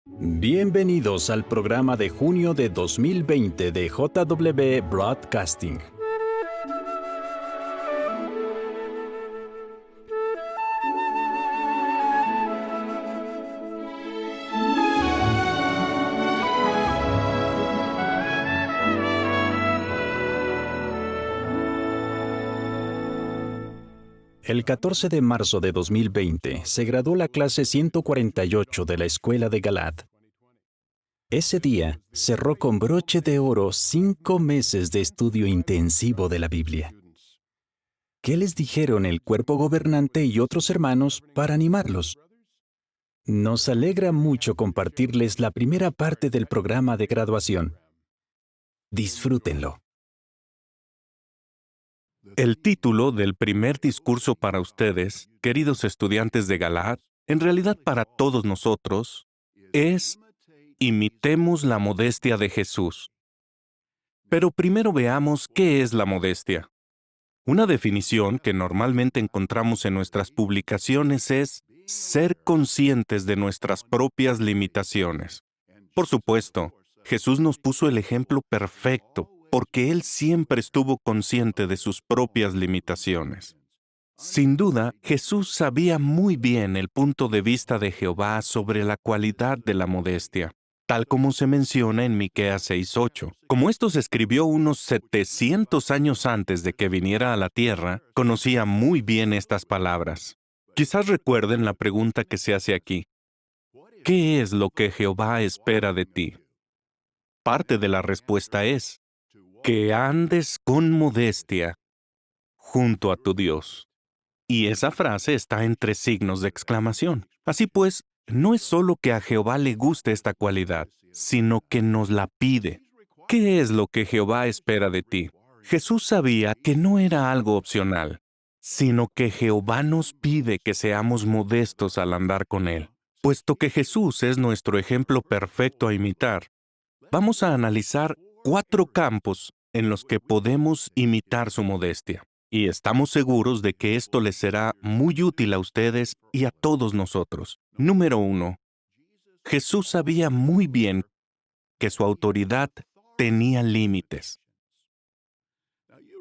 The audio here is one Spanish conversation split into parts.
Bienvenidos al programa de junio de 2020 de JW Broadcasting. El 14 de marzo de 2020 se graduó la clase 148 de la Escuela de Galad. Ese día cerró con broche de oro 5 meses de estudio intensivo de la Biblia. ¿Qué les dijeron el cuerpo gobernante y otros hermanos para animarlos? Nos alegra mucho compartirles la primera parte del programa de graduación. Disfrútenlo. El título del primer discurso para ustedes, queridos estudiantes de Galad, en realidad para todos nosotros, es Imitemos la modestia de Jesús. Pero primero veamos qué es la modestia. Una definición que normalmente encontramos en nuestras publicaciones es ser conscientes de nuestras propias limitaciones. Por supuesto, Jesús nos puso el ejemplo perfecto, porque Él siempre estuvo consciente de sus propias limitaciones. Sin duda, Jesús sabía muy bien el punto de vista de Jehová sobre la cualidad de la modestia, tal como se menciona en Miqueas 6:8. Como esto se escribió unos 700 años antes de que viniera a la tierra, conocía muy bien estas palabras. Quizás recuerden la pregunta que se hace aquí. ¿Qué es lo que Jehová espera de ti? Parte de la respuesta es que andes con modestia junto a tu Dios. Y esa frase está entre signos de exclamación. Así pues, no es solo que a Jehová le guste esta cualidad, sino que nos la pide. ¿Qué es lo que Jehová espera de ti? Jesús sabía que no era algo opcional, sino que Jehová nos pide que seamos modestos al andar con Él. Puesto que Jesús es nuestro ejemplo perfecto a imitar, vamos a analizar 4 campos en los que podemos imitar su modestia. Y estamos seguros de que esto les será muy útil a ustedes y a todos nosotros. Número 1. Jesús sabía muy bien que su autoridad tenía límites.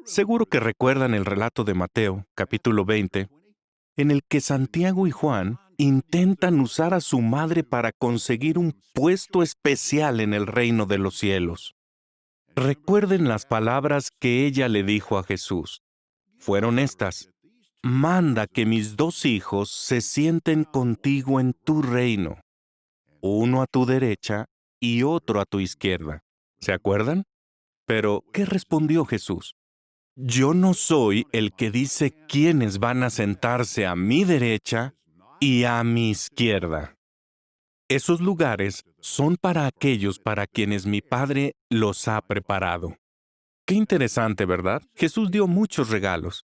Seguro que recuerdan el relato de Mateo, capítulo 20, en el que Santiago y Juan intentan usar a su madre para conseguir un puesto especial en el reino de los cielos. Recuerden las palabras que ella le dijo a Jesús. Fueron estas: manda que mis 2 hijos se sienten contigo en tu reino, uno a tu derecha y otro a tu izquierda. ¿Se acuerdan? Pero, ¿qué respondió Jesús? Yo no soy el que dice quiénes van a sentarse a mi derecha y a mi izquierda. Esos lugares son para aquellos para quienes mi Padre los ha preparado. Qué interesante, ¿verdad? Jesús dio muchos regalos.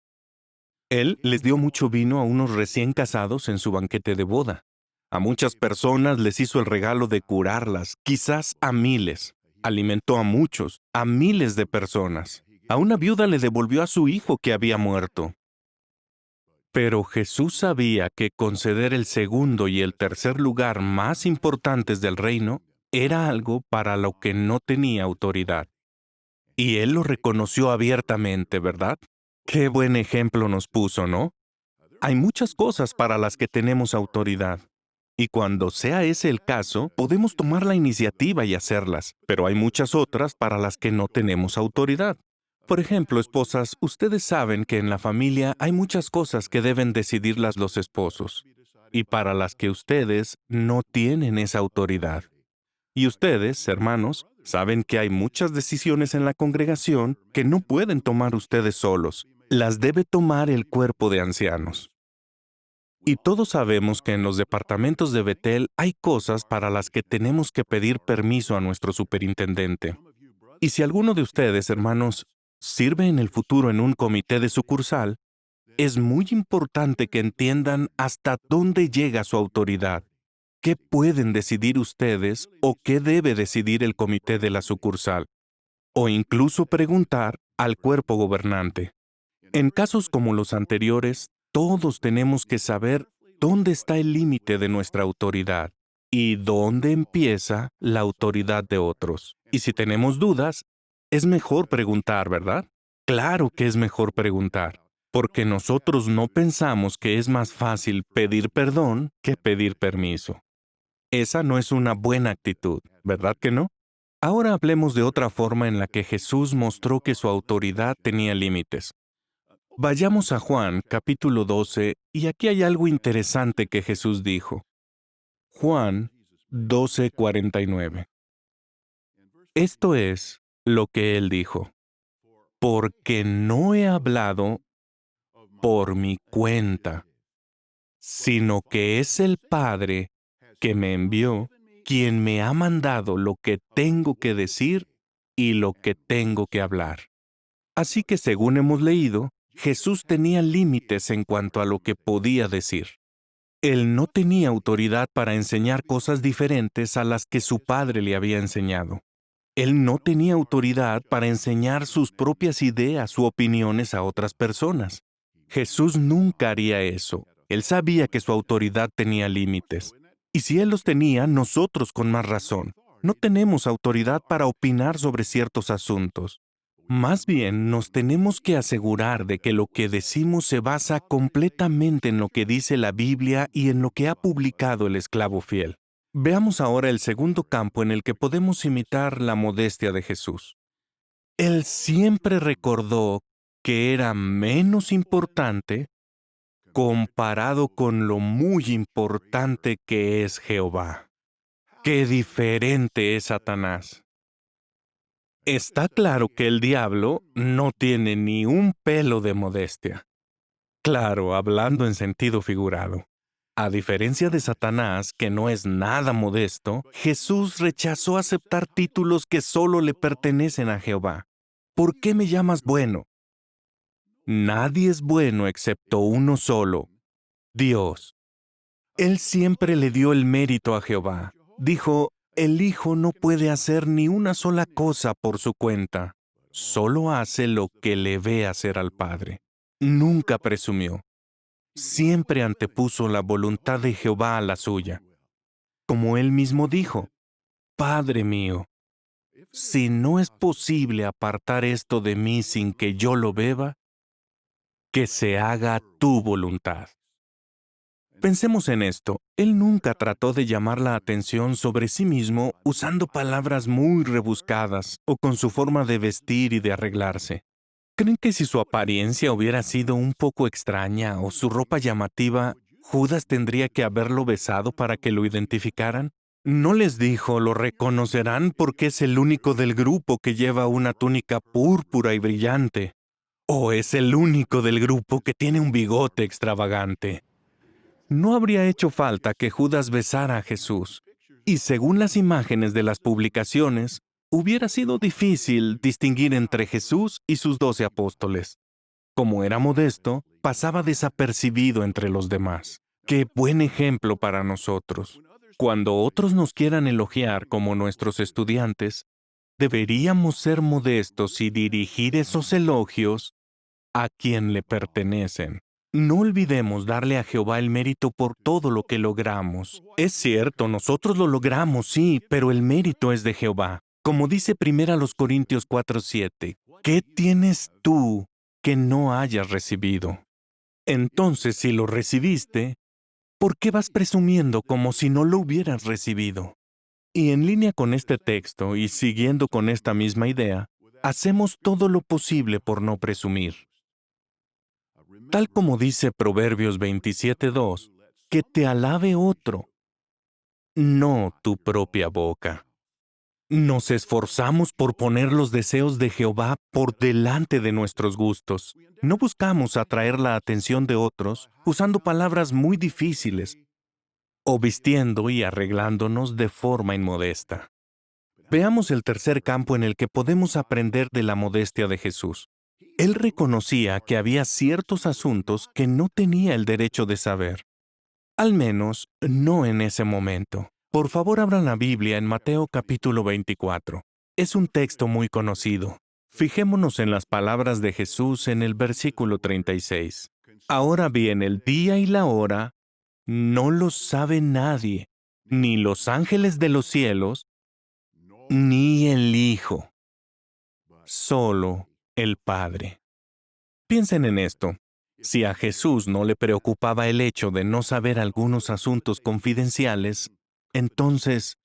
Él les dio mucho vino a unos recién casados en su banquete de boda. A muchas personas les hizo el regalo de curarlas, quizás a miles. Alimentó a muchos, a miles de personas. A una viuda le devolvió a su hijo que había muerto. Pero Jesús sabía que conceder el segundo y el tercer lugar más importantes del reino era algo para lo que no tenía autoridad. Y Él lo reconoció abiertamente, ¿verdad? Qué buen ejemplo nos puso, ¿no? Hay muchas cosas para las que tenemos autoridad. Y cuando sea ese el caso, podemos tomar la iniciativa y hacerlas. Pero hay muchas otras para las que no tenemos autoridad. Por ejemplo, esposas, ustedes saben que en la familia hay muchas cosas que deben decidirlas los esposos, y para las que ustedes no tienen esa autoridad. Y ustedes, hermanos, saben que hay muchas decisiones en la congregación que no pueden tomar ustedes solos. Las debe tomar el cuerpo de ancianos. Y todos sabemos que en los departamentos de Betel hay cosas para las que tenemos que pedir permiso a nuestro superintendente. Y si alguno de ustedes, hermanos, sirve en el futuro en un comité de sucursal, es muy importante que entiendan hasta dónde llega su autoridad. ¿Qué pueden decidir ustedes o qué debe decidir el comité de la sucursal? O incluso preguntar al cuerpo gobernante. En casos como los anteriores, todos tenemos que saber dónde está el límite de nuestra autoridad y dónde empieza la autoridad de otros. Y si tenemos dudas, es mejor preguntar, ¿verdad? Claro que es mejor preguntar, porque nosotros no pensamos que es más fácil pedir perdón que pedir permiso. Esa no es una buena actitud, ¿verdad que no? Ahora hablemos de otra forma en la que Jesús mostró que su autoridad tenía límites. Vayamos a Juan, capítulo 12, y aquí hay algo interesante que Jesús dijo. Juan 12:49. Esto es lo que él dijo. Porque no he hablado por mi cuenta, sino que es el Padre que me envió quien me ha mandado lo que tengo que decir y lo que tengo que hablar. Así que según hemos leído, Jesús tenía límites en cuanto a lo que podía decir. Él no tenía autoridad para enseñar cosas diferentes a las que su padre le había enseñado. Él no tenía autoridad para enseñar sus propias ideas u opiniones a otras personas. Jesús nunca haría eso. Él sabía que su autoridad tenía límites. Y si Él los tenía, nosotros con más razón. No tenemos autoridad para opinar sobre ciertos asuntos. Más bien, nos tenemos que asegurar de que lo que decimos se basa completamente en lo que dice la Biblia y en lo que ha publicado el esclavo fiel. Veamos ahora el segundo campo en el que podemos imitar la modestia de Jesús. Él siempre recordó que era menos importante comparado con lo muy importante que es Jehová. ¡Qué diferente es Satanás! Está claro que el diablo no tiene ni un pelo de modestia. Claro, hablando en sentido figurado. A diferencia de Satanás, que no es nada modesto, Jesús rechazó aceptar títulos que solo le pertenecen a Jehová. ¿Por qué me llamas bueno? Nadie es bueno excepto uno solo, Dios. Él siempre le dio el mérito a Jehová. Dijo, el Hijo no puede hacer ni una sola cosa por su cuenta. Solo hace lo que le ve hacer al Padre. Nunca presumió. Siempre antepuso la voluntad de Jehová a la suya. Como él mismo dijo, Padre mío, si no es posible apartar esto de mí sin que yo lo beba, que se haga tu voluntad. Pensemos en esto. Él nunca trató de llamar la atención sobre sí mismo usando palabras muy rebuscadas o con su forma de vestir y de arreglarse. ¿Creen que si su apariencia hubiera sido un poco extraña o su ropa llamativa, Judas tendría que haberlo besado para que lo identificaran? No les dijo, lo reconocerán porque es el único del grupo que lleva una túnica púrpura y brillante. O es el único del grupo que tiene un bigote extravagante. No habría hecho falta que Judas besara a Jesús. Y según las imágenes de las publicaciones, hubiera sido difícil distinguir entre Jesús y sus 12 apóstoles. Como era modesto, pasaba desapercibido entre los demás. ¡Qué buen ejemplo para nosotros! Cuando otros nos quieran elogiar como nuestros estudiantes, deberíamos ser modestos y dirigir esos elogios a quien le pertenecen. No olvidemos darle a Jehová el mérito por todo lo que logramos. Es cierto, nosotros lo logramos, sí, pero el mérito es de Jehová. Como dice 1 Corintios 4:7, ¿qué tienes tú que no hayas recibido? Entonces, si lo recibiste, ¿por qué vas presumiendo como si no lo hubieras recibido? Y en línea con este texto y siguiendo con esta misma idea, hacemos todo lo posible por no presumir. Tal como dice Proverbios 27:2, que te alabe otro, no tu propia boca. Nos esforzamos por poner los deseos de Jehová por delante de nuestros gustos. No buscamos atraer la atención de otros usando palabras muy difíciles o vistiendo y arreglándonos de forma inmodesta. Veamos el tercer campo en el que podemos aprender de la modestia de Jesús. Él reconocía que había ciertos asuntos que no tenía el derecho de saber. Al menos, no en ese momento. Por favor, abran la Biblia en Mateo capítulo 24. Es un texto muy conocido. Fijémonos en las palabras de Jesús en el versículo 36. Ahora bien, el día y la hora no lo sabe nadie, ni los ángeles de los cielos, ni el Hijo, solo el Padre. Piensen en esto. Si a Jesús no le preocupaba el hecho de no saber algunos asuntos confidenciales, entonces,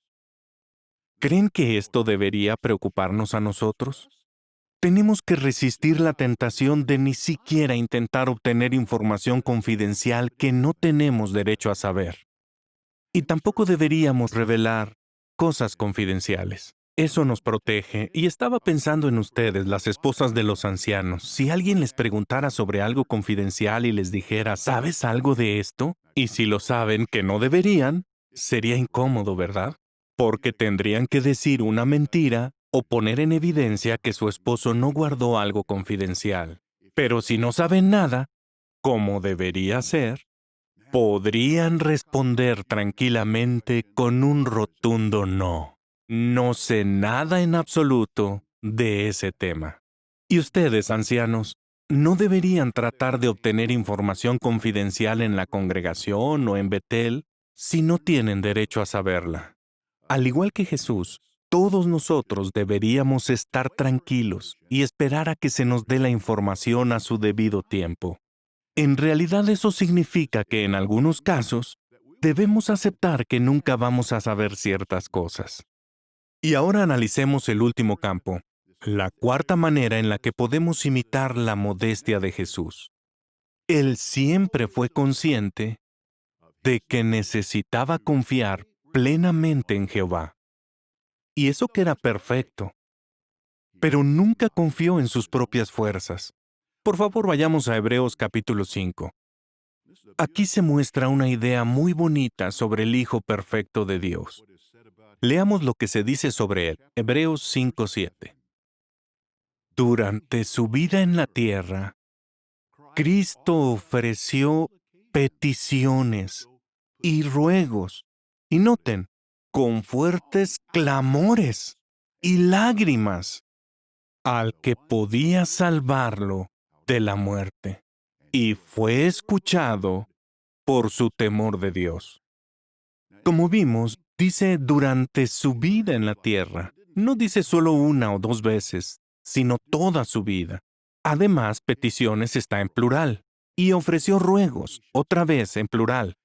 ¿creen que esto debería preocuparnos a nosotros? Tenemos que resistir la tentación de ni siquiera intentar obtener información confidencial que no tenemos derecho a saber. Y tampoco deberíamos revelar cosas confidenciales. Eso nos protege, y estaba pensando en ustedes, las esposas de los ancianos. Si alguien les preguntara sobre algo confidencial y les dijera, ¿sabes algo de esto? Y si lo saben que no deberían, sería incómodo, ¿verdad? Porque tendrían que decir una mentira o poner en evidencia que su esposo no guardó algo confidencial. Pero si no saben nada, como debería ser, podrían responder tranquilamente con un rotundo no. No sé nada en absoluto de ese tema. Y ustedes, ancianos, no deberían tratar de obtener información confidencial en la congregación o en Betel si no tienen derecho a saberla. Al igual que Jesús, todos nosotros deberíamos estar tranquilos y esperar a que se nos dé la información a su debido tiempo. En realidad eso significa que en algunos casos debemos aceptar que nunca vamos a saber ciertas cosas. Y ahora analicemos el último campo, la cuarta manera en la que podemos imitar la modestia de Jesús. Él siempre fue consciente de que necesitaba confiar plenamente en Jehová. Y eso que era perfecto, pero nunca confió en sus propias fuerzas. Por favor, vayamos a Hebreos capítulo 5. Aquí se muestra una idea muy bonita sobre el Hijo perfecto de Dios. Leamos lo que se dice sobre él, Hebreos 5:7. Durante su vida en la tierra, Cristo ofreció peticiones y ruegos, y noten, con fuertes clamores y lágrimas, al que podía salvarlo de la muerte, y fue escuchado por su temor de Dios. Como vimos, dice durante su vida en la tierra. No dice solo una o dos veces, sino toda su vida. Además, peticiones está en plural. Y ofreció ruegos, otra vez en plural.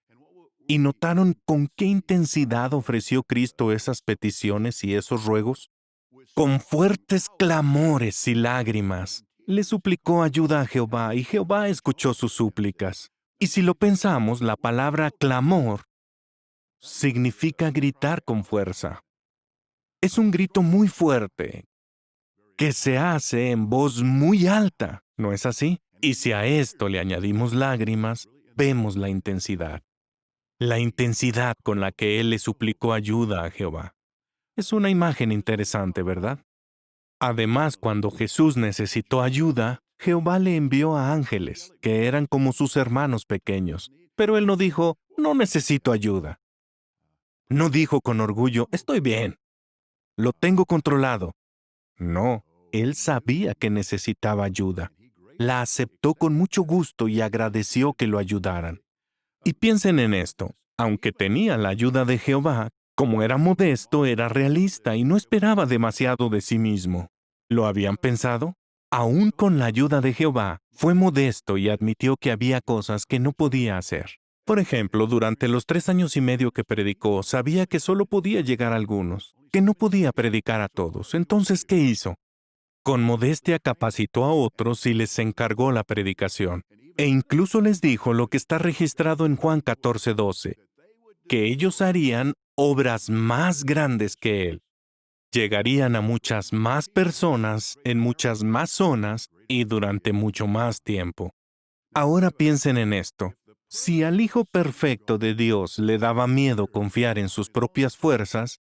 ¿Y notaron con qué intensidad ofreció Cristo esas peticiones y esos ruegos? Con fuertes clamores y lágrimas. Le suplicó ayuda a Jehová y Jehová escuchó sus súplicas. Y si lo pensamos, la palabra clamor significa gritar con fuerza. Es un grito muy fuerte, que se hace en voz muy alta, ¿no es así? Y si a esto le añadimos lágrimas, vemos la intensidad. La intensidad con la que él le suplicó ayuda a Jehová. Es una imagen interesante, ¿verdad? Además, cuando Jesús necesitó ayuda, Jehová le envió a ángeles, que eran como sus hermanos pequeños. Pero él no dijo, no necesito ayuda. No dijo con orgullo, estoy bien, lo tengo controlado. No, él sabía que necesitaba ayuda. La aceptó con mucho gusto y agradeció que lo ayudaran. Y piensen en esto, aunque tenía la ayuda de Jehová, como era modesto, era realista y no esperaba demasiado de sí mismo. ¿Lo habían pensado? Aún con la ayuda de Jehová, fue modesto y admitió que había cosas que no podía hacer. Por ejemplo, durante los 3 años y medio que predicó, sabía que solo podía llegar a algunos, que no podía predicar a todos. Entonces, ¿qué hizo? Con modestia capacitó a otros y les encargó la predicación. E incluso les dijo lo que está registrado en Juan 14:12, que ellos harían obras más grandes que él. Llegarían a muchas más personas, en muchas más zonas y durante mucho más tiempo. Ahora piensen en esto. Si al Hijo perfecto de Dios le daba miedo confiar en sus propias fuerzas,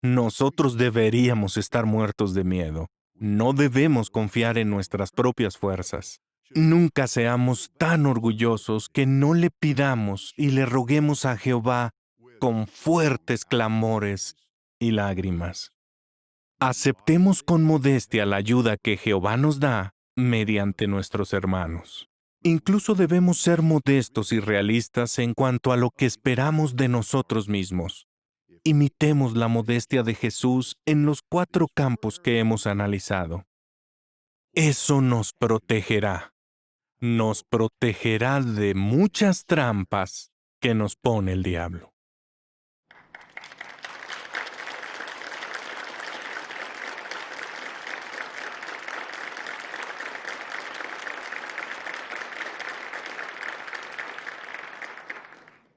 nosotros deberíamos estar muertos de miedo. No debemos confiar en nuestras propias fuerzas. Nunca seamos tan orgullosos que no le pidamos y le roguemos a Jehová con fuertes clamores y lágrimas. Aceptemos con modestia la ayuda que Jehová nos da mediante nuestros hermanos. Incluso debemos ser modestos y realistas en cuanto a lo que esperamos de nosotros mismos. Imitemos la modestia de Jesús en los 4 campos que hemos analizado. Eso nos protegerá. Nos protegerá de muchas trampas que nos pone el diablo.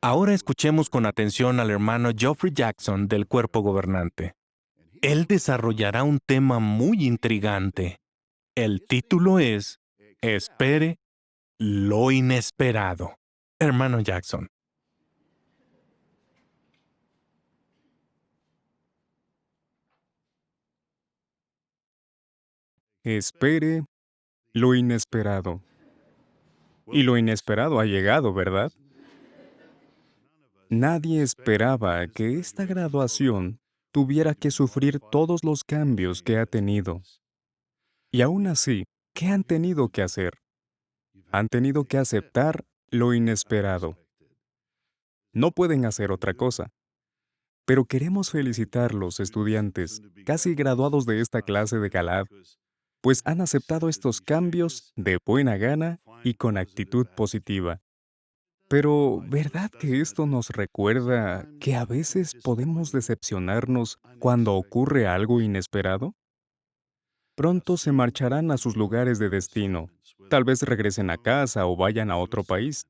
Ahora escuchemos con atención al hermano Geoffrey Jackson del Cuerpo Gobernante. Él desarrollará un tema muy intrigante. El título es Espere lo inesperado. Hermano Jackson. Espere lo inesperado. Y lo inesperado ha llegado, ¿verdad? Nadie esperaba que esta graduación tuviera que sufrir todos los cambios que ha tenido. Y aún así, ¿qué han tenido que hacer? Han tenido que aceptar lo inesperado. No pueden hacer otra cosa. Pero queremos felicitarlos, estudiantes, casi graduados de esta clase de Galad, pues han aceptado estos cambios de buena gana y con actitud positiva. Pero, ¿verdad que esto nos recuerda que a veces podemos decepcionarnos cuando ocurre algo inesperado? Pronto se marcharán a sus lugares de destino, tal vez regresen a casa o vayan a otro país.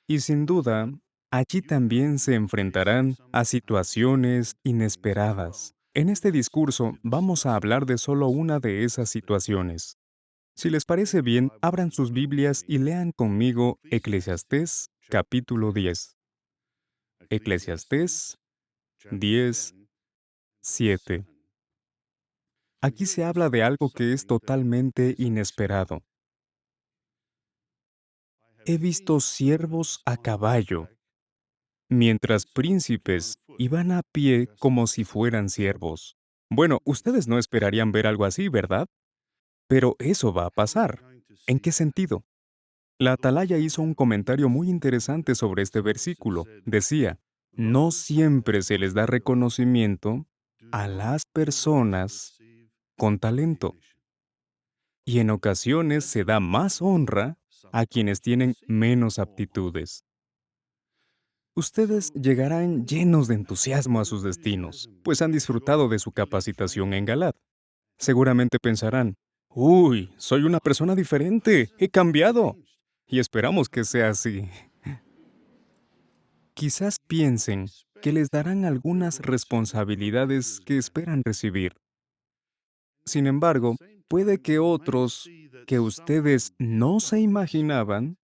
Y sin duda, allí también se enfrentarán a situaciones inesperadas. En este discurso vamos a hablar de solo una de esas situaciones. Si les parece bien, abran sus Biblias y lean conmigo Eclesiastés capítulo 10. Eclesiastés 10, 7. Aquí se habla de algo que es totalmente inesperado. He visto siervos a caballo, mientras príncipes iban a pie como si fueran siervos. Bueno, ustedes no esperarían ver algo así, ¿verdad? Pero eso va a pasar. ¿En qué sentido? La Atalaya hizo un comentario muy interesante sobre este versículo. Decía, no siempre se les da reconocimiento a las personas con talento. Y en ocasiones se da más honra a quienes tienen menos aptitudes. Ustedes llegarán llenos de entusiasmo a sus destinos, pues han disfrutado de su capacitación en Galad. Seguramente pensarán, uy, soy una persona diferente, he cambiado. Y esperamos que sea así. Quizás piensen que les darán algunas responsabilidades que esperan recibir. Sin embargo, puede que otros que ustedes no se imaginaban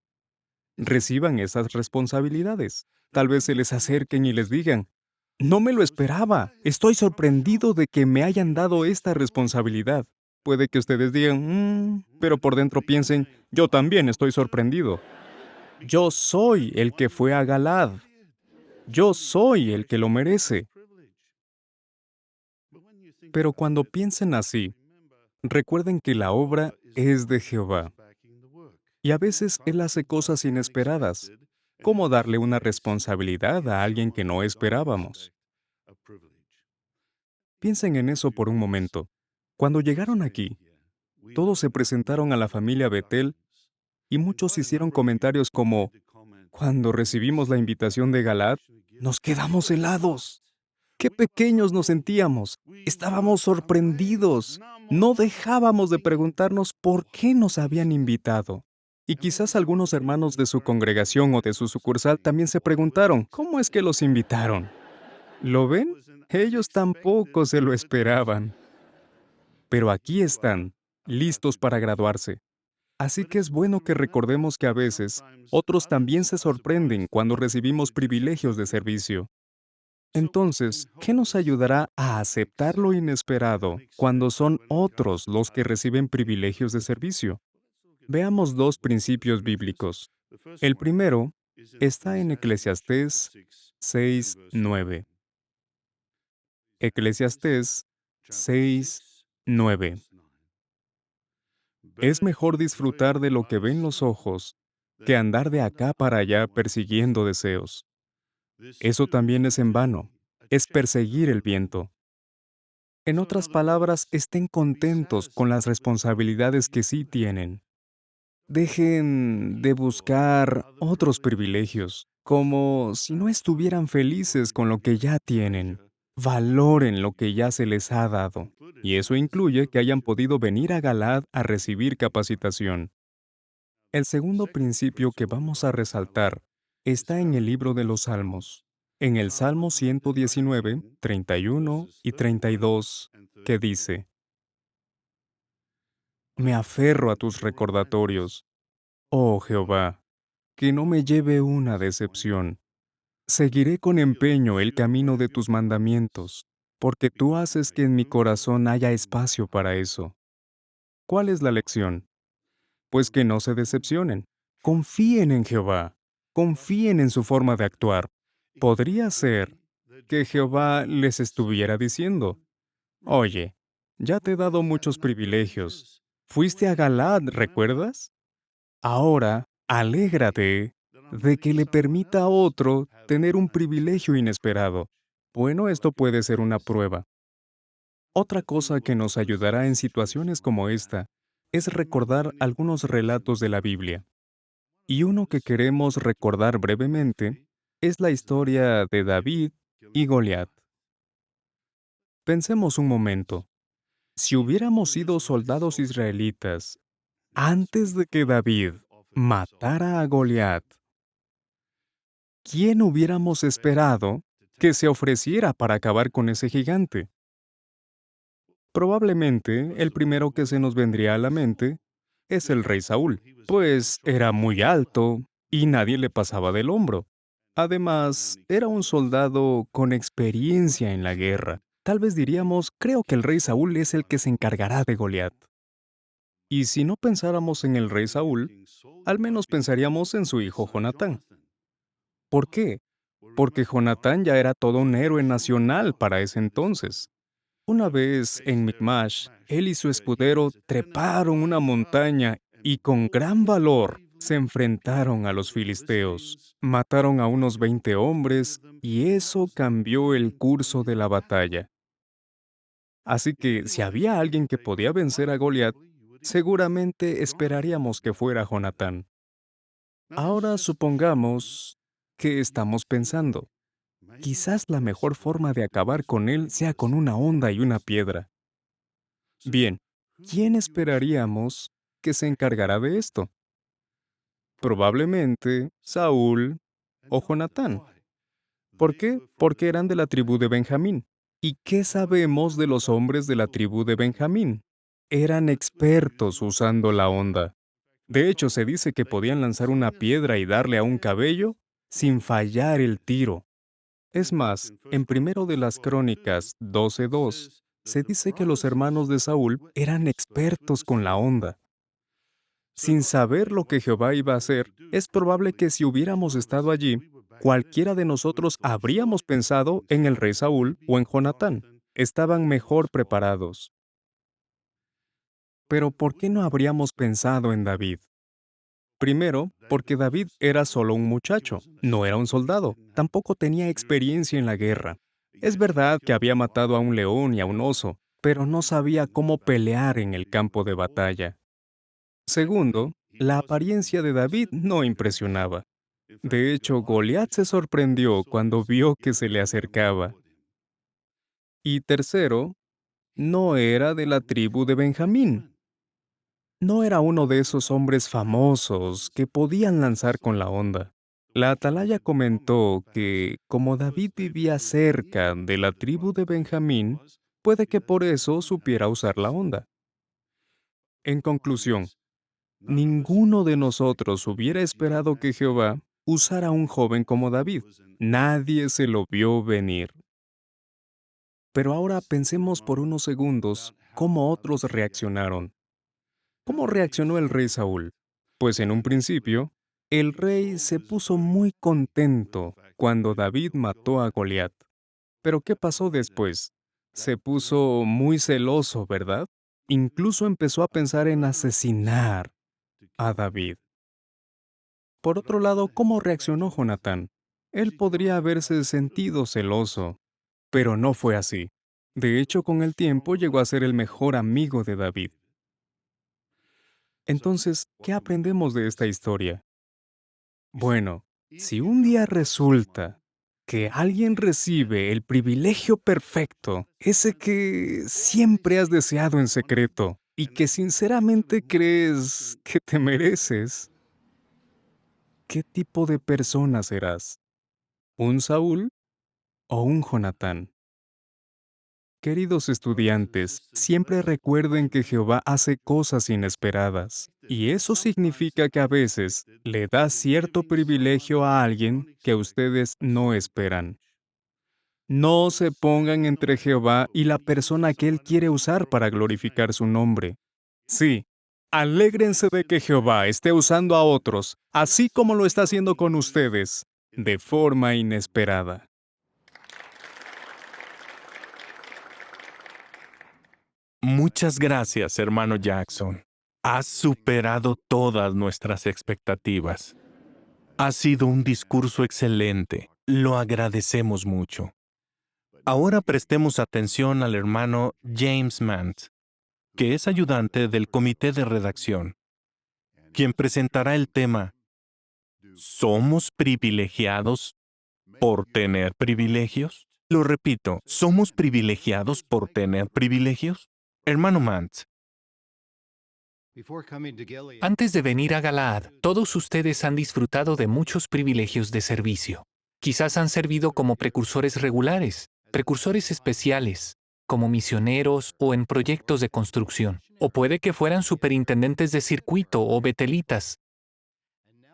reciban esas responsabilidades. Tal vez se les acerquen y les digan, no me lo esperaba, estoy sorprendido de que me hayan dado esta responsabilidad. Puede que ustedes digan, pero por dentro piensen, yo también estoy sorprendido. Yo soy el que fue a Galad. Yo soy el que lo merece. Pero cuando piensen así, recuerden que la obra es de Jehová. Y a veces Él hace cosas inesperadas, como darle una responsabilidad a alguien que no esperábamos. Piensen en eso por un momento. Cuando llegaron aquí, todos se presentaron a la familia Betel y muchos hicieron comentarios como, cuando recibimos la invitación de Galad, nos quedamos helados. ¡Qué pequeños nos sentíamos! Estábamos sorprendidos. No dejábamos de preguntarnos por qué nos habían invitado. Y quizás algunos hermanos de su congregación o de su sucursal también se preguntaron, ¿cómo es que los invitaron? ¿Lo ven? Ellos tampoco se lo esperaban. Pero aquí están, listos para graduarse. Así que es bueno que recordemos que a veces otros también se sorprenden cuando recibimos privilegios de servicio. Entonces, ¿qué nos ayudará a aceptar lo inesperado cuando son otros los que reciben privilegios de servicio? Veamos 2 principios bíblicos. El primero está en Eclesiastés 6:9. Eclesiastés 6:9. Es mejor disfrutar de lo que ven los ojos que andar de acá para allá persiguiendo deseos. Eso también es en vano. es perseguir el viento. En otras palabras, estén contentos con las responsabilidades que sí tienen. Dejen de buscar otros privilegios, como si no estuvieran felices con lo que ya tienen. Valoren lo que ya se les ha dado, y eso incluye que hayan podido venir a Galaad a recibir capacitación. El segundo principio que vamos a resaltar está en el libro de los Salmos, en el Salmo 119, 31 y 32, que dice: Me aferro a tus recordatorios, oh Jehová, que no me lleve una decepción. Seguiré con empeño el camino de tus mandamientos, porque tú haces que en mi corazón haya espacio para eso. ¿Cuál es la lección? Pues que no se decepcionen. Confíen en Jehová. Confíen en su forma de actuar. Podría ser que Jehová les estuviera diciendo: Oye, ya te he dado muchos privilegios. Fuiste a Galaad, ¿recuerdas? Ahora, alégrate de que le permita a otro tener un privilegio inesperado. Bueno, esto puede ser una prueba. Otra cosa que nos ayudará en situaciones como esta es recordar algunos relatos de la Biblia. Y uno que queremos recordar brevemente es la historia de David y Goliat. Pensemos un momento. Si hubiéramos sido soldados israelitas antes de que David matara a Goliat, ¿quién hubiéramos esperado que se ofreciera para acabar con ese gigante? Probablemente el primero que se nos vendría a la mente es el rey Saúl, pues era muy alto y nadie le pasaba del hombro. Además, era un soldado con experiencia en la guerra. Tal vez diríamos, creo que el rey Saúl es el que se encargará de Goliat. Y si no pensáramos en el rey Saúl, al menos pensaríamos en su hijo Jonatán. ¿Por qué? Porque Jonatán ya era todo un héroe nacional para ese entonces. Una vez en Micmash, él y su escudero treparon una montaña y con gran valor se enfrentaron a los filisteos. Mataron a unos 20 hombres y eso cambió el curso de la batalla. Así que si había alguien que podía vencer a Goliat, seguramente esperaríamos que fuera Jonatán. Ahora supongamos que estamos pensando, quizás la mejor forma de acabar con él sea con una honda y una piedra. Bien, ¿quién esperaríamos que se encargará de esto? Probablemente Saúl o Jonatán. ¿Por qué? Porque eran de la tribu de Benjamín. ¿Y qué sabemos de los hombres de la tribu de Benjamín? Eran expertos usando la honda. De hecho, se dice que podían lanzar una piedra y darle a un cabello sin fallar el tiro. Es más, en primero de las Crónicas 12:2, se dice que los hermanos de Saúl eran expertos con la honda. Sin saber lo que Jehová iba a hacer, es probable que si hubiéramos estado allí, cualquiera de nosotros habríamos pensado en el rey Saúl o en Jonatán. Estaban mejor preparados. Pero ¿por qué no habríamos pensado en David? Primero, porque David era solo un muchacho, no era un soldado, tampoco tenía experiencia en la guerra. Es verdad que había matado a un león y a un oso, pero no sabía cómo pelear en el campo de batalla. Segundo, la apariencia de David no impresionaba. De hecho, Goliat se sorprendió cuando vio que se le acercaba. Y tercero, no era de la tribu de Benjamín. No era uno de esos hombres famosos que podían lanzar con la honda. La atalaya comentó que, como David vivía cerca de la tribu de Benjamín, puede que por eso supiera usar la honda. En conclusión, ninguno de nosotros hubiera esperado que Jehová usara a un joven como David. Nadie se lo vio venir. Pero ahora pensemos por unos segundos cómo otros reaccionaron. ¿Cómo reaccionó el rey Saúl? Pues en un principio, el rey se puso muy contento cuando David mató a Goliat. Pero ¿qué pasó después? Se puso muy celoso, ¿verdad? Incluso empezó a pensar en asesinar a David. Por otro lado, ¿cómo reaccionó Jonatán? Él podría haberse sentido celoso, Pero no fue así. De hecho, con el tiempo llegó a ser el mejor amigo de David. Entonces, ¿qué aprendemos de esta historia? Bueno, si un día resulta que alguien recibe el privilegio perfecto, ese que siempre has deseado en secreto y que sinceramente crees que te mereces, ¿qué tipo de persona serás? ¿Un Saúl o un Jonatán? Queridos estudiantes, siempre recuerden que Jehová hace cosas inesperadas, y eso significa que a veces le da cierto privilegio a alguien que ustedes no esperan. No se pongan entre Jehová y la persona que Él quiere usar para glorificar su nombre. Sí, alégrense de que Jehová esté usando a otros, así como lo está haciendo con ustedes, de forma inesperada. Muchas gracias, hermano Jackson. Has superado todas nuestras expectativas. Ha sido un discurso excelente. Lo agradecemos mucho. Ahora prestemos atención al hermano James Mant, que es ayudante del comité de redacción, quien presentará el tema ¿Somos privilegiados por tener privilegios? Lo repito, ¿somos privilegiados por tener privilegios? Hermano Mant. Antes de venir a Galaad, todos ustedes han disfrutado de muchos privilegios de servicio. Quizás han servido como precursores regulares, precursores especiales, como misioneros o en proyectos de construcción. O puede que fueran superintendentes de circuito o betelitas.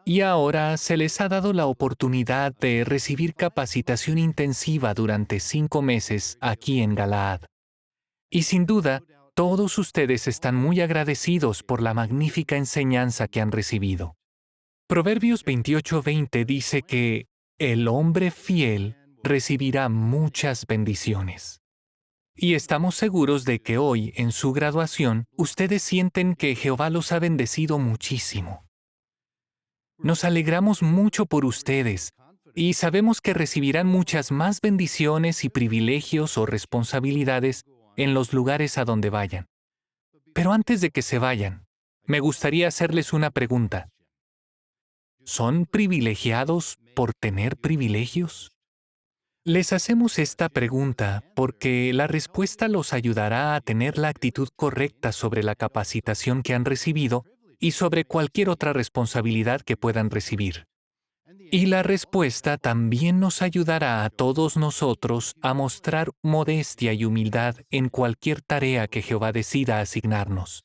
Y ahora se les ha dado la oportunidad de recibir capacitación intensiva durante 5 meses aquí en Galaad. Y sin duda, todos ustedes están muy agradecidos por la magnífica enseñanza que han recibido. Proverbios 28:20 dice que el hombre fiel recibirá muchas bendiciones. Y estamos seguros de que hoy, en su graduación, ustedes sienten que Jehová los ha bendecido muchísimo. Nos alegramos mucho por ustedes y sabemos que recibirán muchas más bendiciones y privilegios o responsabilidades en los lugares a donde vayan. Pero antes de que se vayan, me gustaría hacerles una pregunta. ¿Son privilegiados por tener privilegios? Les hacemos esta pregunta porque la respuesta los ayudará a tener la actitud correcta sobre la capacitación que han recibido y sobre cualquier otra responsabilidad que puedan recibir. Y la respuesta también nos ayudará a todos nosotros a mostrar modestia y humildad en cualquier tarea que Jehová decida asignarnos.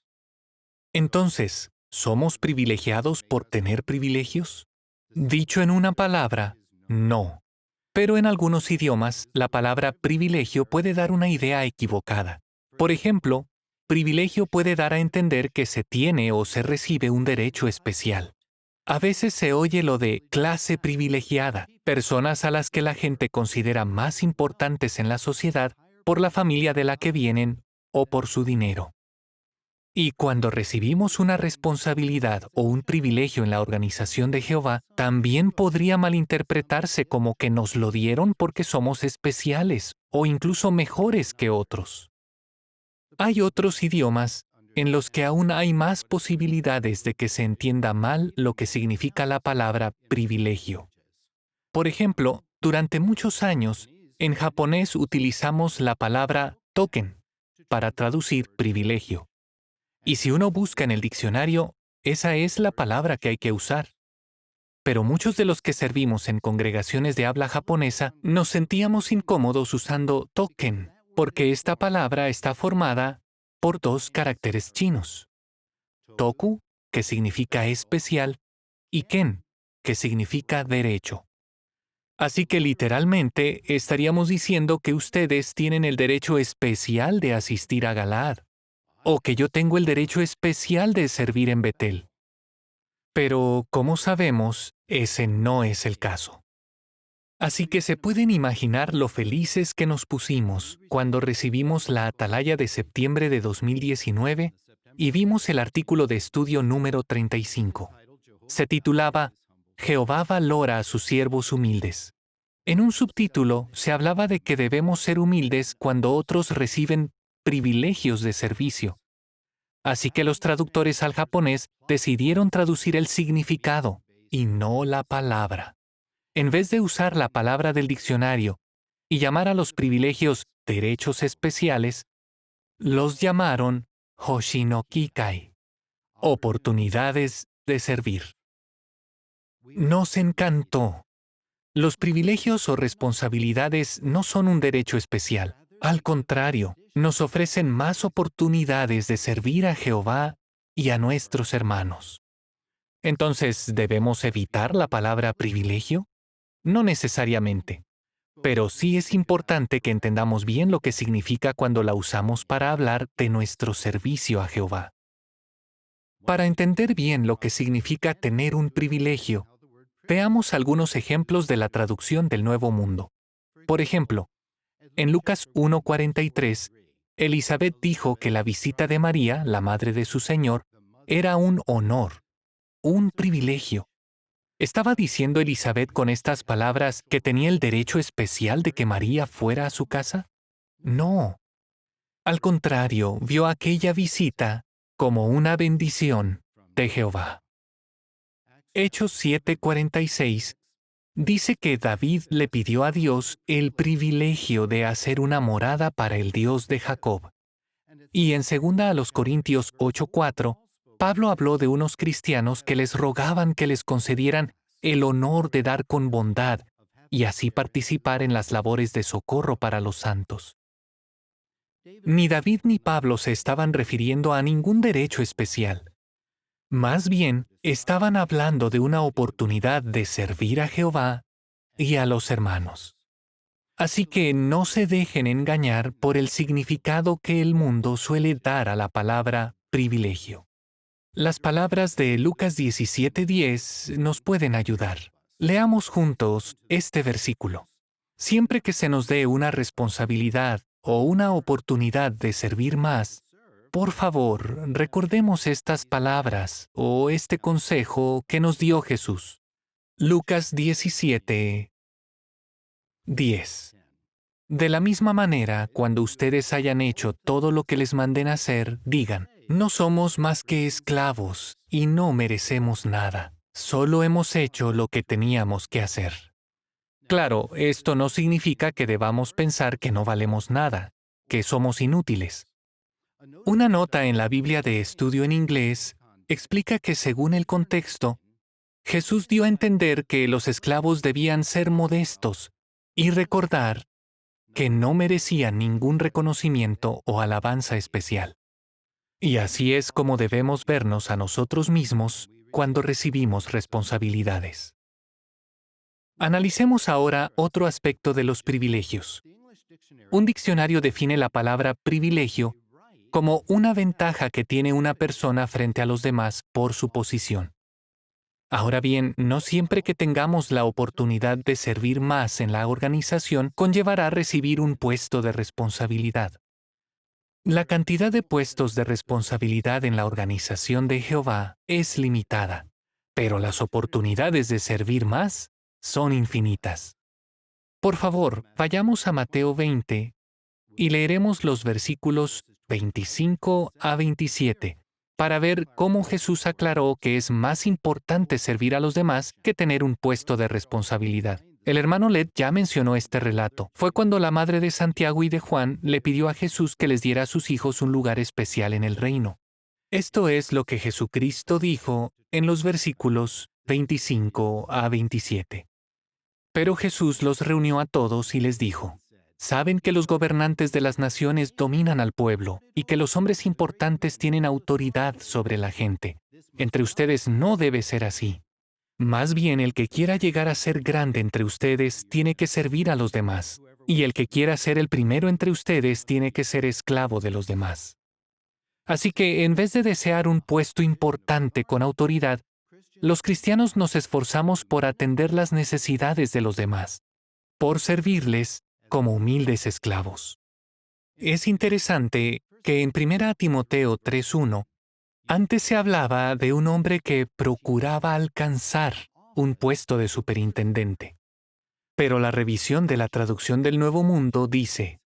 Entonces, ¿somos privilegiados por tener privilegios? Dicho en una palabra, no. Pero en algunos idiomas, la palabra privilegio puede dar una idea equivocada. Por ejemplo, privilegio puede dar a entender que se tiene o se recibe un derecho especial. A veces se oye lo de clase privilegiada, personas a las que la gente considera más importantes en la sociedad por la familia de la que vienen o por su dinero. Y cuando recibimos una responsabilidad o un privilegio en la organización de Jehová, también podría malinterpretarse como que nos lo dieron porque somos especiales o incluso mejores que otros. Hay otros idiomas en los que aún hay más posibilidades de que se entienda mal lo que significa la palabra privilegio. Por ejemplo, durante muchos años, en japonés utilizamos la palabra token para traducir privilegio. Y si uno busca en el diccionario, esa es la palabra que hay que usar. Pero muchos de los que servimos en congregaciones de habla japonesa nos sentíamos incómodos usando token, porque esta palabra está formada por 2 caracteres chinos. Toku, que significa especial, y ken, que significa derecho. Así que literalmente estaríamos diciendo que ustedes tienen el derecho especial de asistir a Galaad, o que yo tengo el derecho especial de servir en Betel. Pero, como sabemos, ese no es el caso. Así que se pueden imaginar lo felices que nos pusimos cuando recibimos la atalaya de septiembre de 2019 y vimos el artículo de estudio número 35. Se titulaba Jehová valora a sus siervos humildes. En un subtítulo se hablaba de que debemos ser humildes cuando otros reciben privilegios de servicio. Así que los traductores al japonés decidieron traducir el significado y no la palabra. En vez de usar la palabra del diccionario y llamar a los privilegios derechos especiales, los llamaron Hoshinokikai, oportunidades de servir. Nos encantó. Los privilegios o responsabilidades no son un derecho especial. Al contrario, nos ofrecen más oportunidades de servir a Jehová y a nuestros hermanos. Entonces, ¿debemos evitar la palabra privilegio? No necesariamente. Pero sí es importante que entendamos bien lo que significa cuando la usamos para hablar de nuestro servicio a Jehová. Para entender bien lo que significa tener un privilegio, veamos algunos ejemplos de la traducción del Nuevo Mundo. Por ejemplo, en Lucas 1:43, Elizabeth dijo que la visita de María, la madre de su Señor, era un honor, un privilegio. ¿Estaba diciendo Elizabeth con estas palabras que tenía el derecho especial de que María fuera a su casa? No. Al contrario, vio aquella visita como una bendición de Jehová. Hechos 7:46 dice que David le pidió a Dios el privilegio de hacer una morada para el Dios de Jacob. Y en 2 Corintios 8:4, Pablo habló de unos cristianos que les rogaban que les concedieran el honor de dar con bondad y así participar en las labores de socorro para los santos. Ni David ni Pablo se estaban refiriendo a ningún derecho especial. Más bien, estaban hablando de una oportunidad de servir a Jehová y a los hermanos. Así que no se dejen engañar por el significado que el mundo suele dar a la palabra privilegio. Las palabras de Lucas 17:10 nos pueden ayudar. Leamos juntos este versículo. Siempre que se nos dé una responsabilidad o una oportunidad de servir más, por favor, recordemos estas palabras o este consejo que nos dio Jesús. Lucas 17:10. De la misma manera, cuando ustedes hayan hecho todo lo que les manden hacer, digan, no somos más que esclavos y no merecemos nada. Solo hemos hecho lo que teníamos que hacer. Claro, esto no significa que debamos pensar que no valemos nada, que somos inútiles. Una nota en la Biblia de estudio en inglés explica que según el contexto, Jesús dio a entender que los esclavos debían ser modestos y recordar que no merecían ningún reconocimiento o alabanza especial. Y así es como debemos vernos a nosotros mismos cuando recibimos responsabilidades. Analicemos ahora otro aspecto de los privilegios. Un diccionario define la palabra privilegio como una ventaja que tiene una persona frente a los demás por su posición. Ahora bien, no siempre que tengamos la oportunidad de servir más en la organización conllevará recibir un puesto de responsabilidad. La cantidad de puestos de responsabilidad en la organización de Jehová es limitada, pero las oportunidades de servir más son infinitas. Por favor, vayamos a Mateo 20 y leeremos los versículos 25 a 27 para ver cómo Jesús aclaró que es más importante servir a los demás que tener un puesto de responsabilidad. El hermano Led ya mencionó este relato. Fue cuando la madre de Santiago y de Juan le pidió a Jesús que les diera a sus hijos un lugar especial en el reino. Esto es lo que Jesucristo dijo en los versículos 25 a 27. Pero Jesús los reunió a todos y les dijo, saben que los gobernantes de las naciones dominan al pueblo y que los hombres importantes tienen autoridad sobre la gente. Entre ustedes no debe ser así. Más bien, el que quiera llegar a ser grande entre ustedes tiene que servir a los demás, y el que quiera ser el primero entre ustedes tiene que ser esclavo de los demás. Así que, en vez de desear un puesto importante con autoridad, los cristianos nos esforzamos por atender las necesidades de los demás, por servirles como humildes esclavos. Es interesante que en 1 Timoteo 3:1, antes se hablaba de un hombre que procuraba alcanzar un puesto de superintendente. Pero la revisión de la traducción del Nuevo Mundo dice,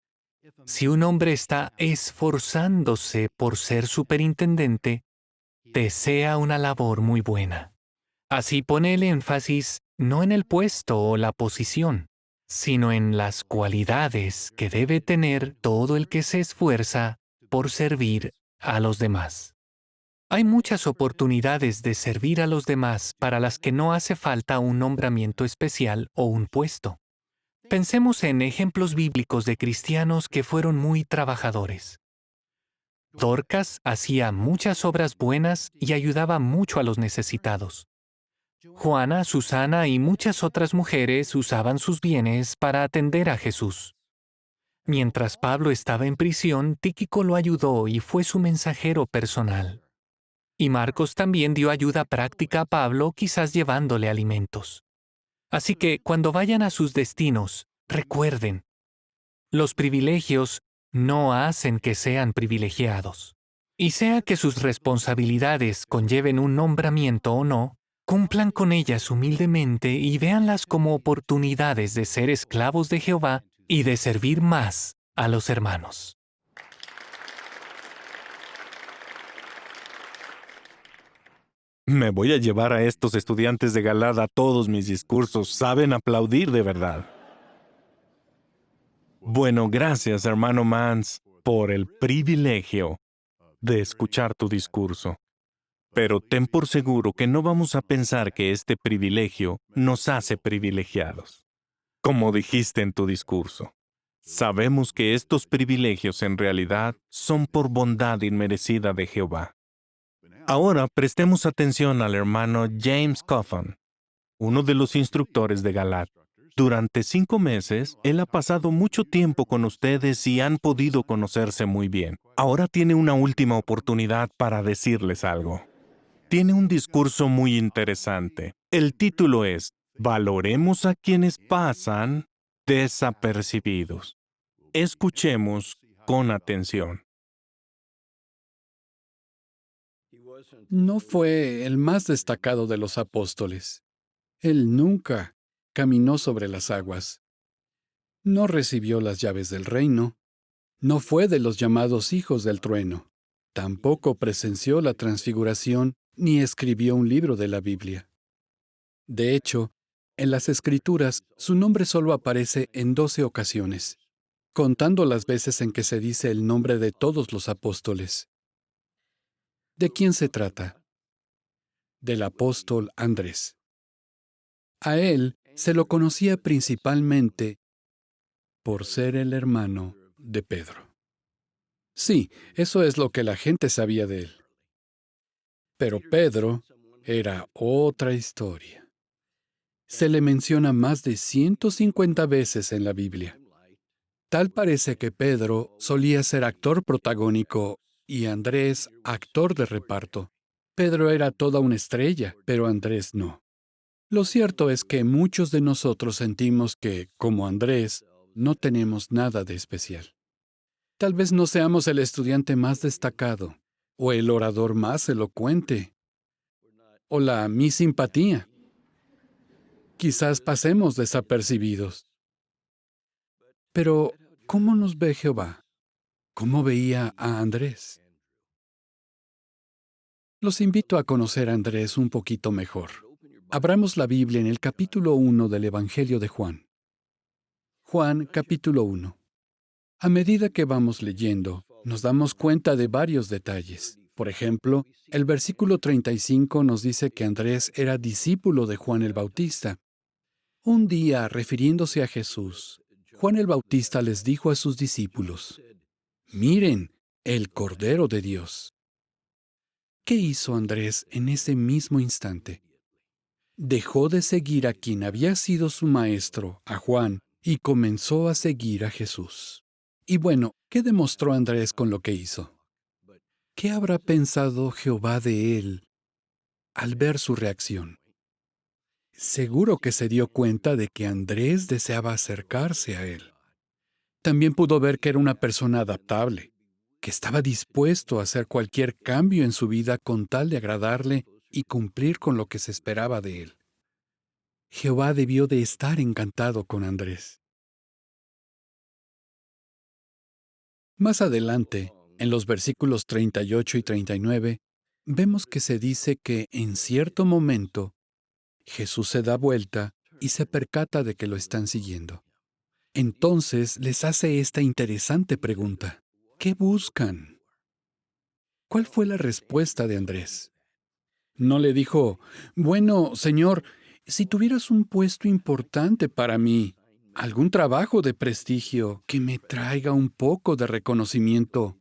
si un hombre está esforzándose por ser superintendente, desea una labor muy buena. Así pone el énfasis no en el puesto o la posición, sino en las cualidades que debe tener todo el que se esfuerza por servir a los demás. Hay muchas oportunidades de servir a los demás para las que no hace falta un nombramiento especial o un puesto. Pensemos en ejemplos bíblicos de cristianos que fueron muy trabajadores. Dorcas hacía muchas obras buenas y ayudaba mucho a los necesitados. Juana, Susana y muchas otras mujeres usaban sus bienes para atender a Jesús. Mientras Pablo estaba en prisión, Tíquico lo ayudó y fue su mensajero personal. Y Marcos también dio ayuda práctica a Pablo, quizás llevándole alimentos. Así que cuando vayan a sus destinos, recuerden, los privilegios no hacen que sean privilegiados. Y sea que sus responsabilidades conlleven un nombramiento o no, cumplan con ellas humildemente y véanlas como oportunidades de ser esclavos de Jehová y de servir más a los hermanos. Me voy a llevar a estos estudiantes de Galad a todos mis discursos. Saben aplaudir de verdad. Bueno, gracias, hermano Mans, por el privilegio de escuchar tu discurso. Pero ten por seguro que no vamos a pensar que este privilegio nos hace privilegiados. Como dijiste en tu discurso, sabemos que estos privilegios en realidad son por bondad inmerecida de Jehová. Ahora prestemos atención al hermano James Coffin, uno de los instructores de Galad. Durante 5 meses, él ha pasado mucho tiempo con ustedes y han podido conocerse muy bien. Ahora tiene una última oportunidad para decirles algo. Tiene un discurso muy interesante. El título es, Valoremos a quienes pasan desapercibidos. Escuchemos con atención. No fue el más destacado de los apóstoles. Él nunca caminó sobre las aguas. No recibió las llaves del reino. No fue de los llamados hijos del trueno. Tampoco presenció la transfiguración ni escribió un libro de la Biblia. De hecho, en las Escrituras su nombre solo aparece en 12 ocasiones, contando las veces en que se dice el nombre de todos los apóstoles. ¿De quién se trata? Del apóstol Andrés. A él se lo conocía principalmente por ser el hermano de Pedro. Sí, eso es lo que la gente sabía de él. Pero Pedro era otra historia. Se le menciona más de 150 veces en la Biblia. Tal parece que Pedro solía ser actor protagónico y Andrés actor de reparto. Pedro era toda una estrella, pero Andrés no. Lo cierto es que muchos de nosotros sentimos que, como Andrés, no tenemos nada de especial. Tal vez no seamos el estudiante más destacado, o el orador más elocuente, o la mi simpatía. Quizás pasemos desapercibidos. Pero, ¿cómo nos ve Jehová? ¿Cómo veía a Andrés? Los invito a conocer a Andrés un poquito mejor. Abramos la Biblia en el capítulo 1 del Evangelio de Juan. Juan, capítulo 1. A medida que vamos leyendo, nos damos cuenta de varios detalles. Por ejemplo, el versículo 35 nos dice que Andrés era discípulo de Juan el Bautista. Un día, refiriéndose a Jesús, Juan el Bautista les dijo a sus discípulos, «Miren, el Cordero de Dios». ¿Qué hizo Andrés en ese mismo instante? Dejó de seguir a quien había sido su maestro, a Juan, y comenzó a seguir a Jesús. Y bueno, ¿qué demostró Andrés con lo que hizo? ¿Qué habrá pensado Jehová de él al ver su reacción? Seguro que se dio cuenta de que Andrés deseaba acercarse a él. También pudo ver que era una persona adaptable, que estaba dispuesto a hacer cualquier cambio en su vida con tal de agradarle y cumplir con lo que se esperaba de él. Jehová debió de estar encantado con Andrés. Más adelante, en los versículos 38 y 39, vemos que se dice que en cierto momento Jesús se da vuelta y se percata de que lo están siguiendo. Entonces les hace esta interesante pregunta. ¿Qué buscan? ¿Cuál fue la respuesta de Andrés? No le dijo, bueno, Señor, si tuvieras un puesto importante para mí, algún trabajo de prestigio que me traiga un poco de reconocimiento.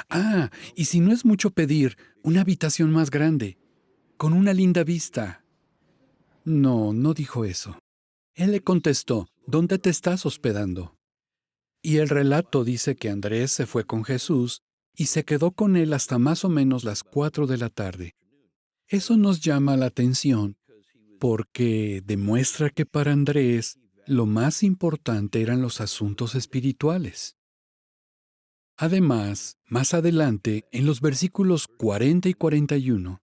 Ah, y si no es mucho pedir, una habitación más grande, con una linda vista. No, no dijo eso. Él le contestó, ¿dónde te estás hospedando? Y el relato dice que Andrés se fue con Jesús y se quedó con él hasta más o menos las 4 de la tarde. Eso nos llama la atención porque demuestra que para Andrés lo más importante eran los asuntos espirituales. Además, más adelante, en los versículos 40 y 41,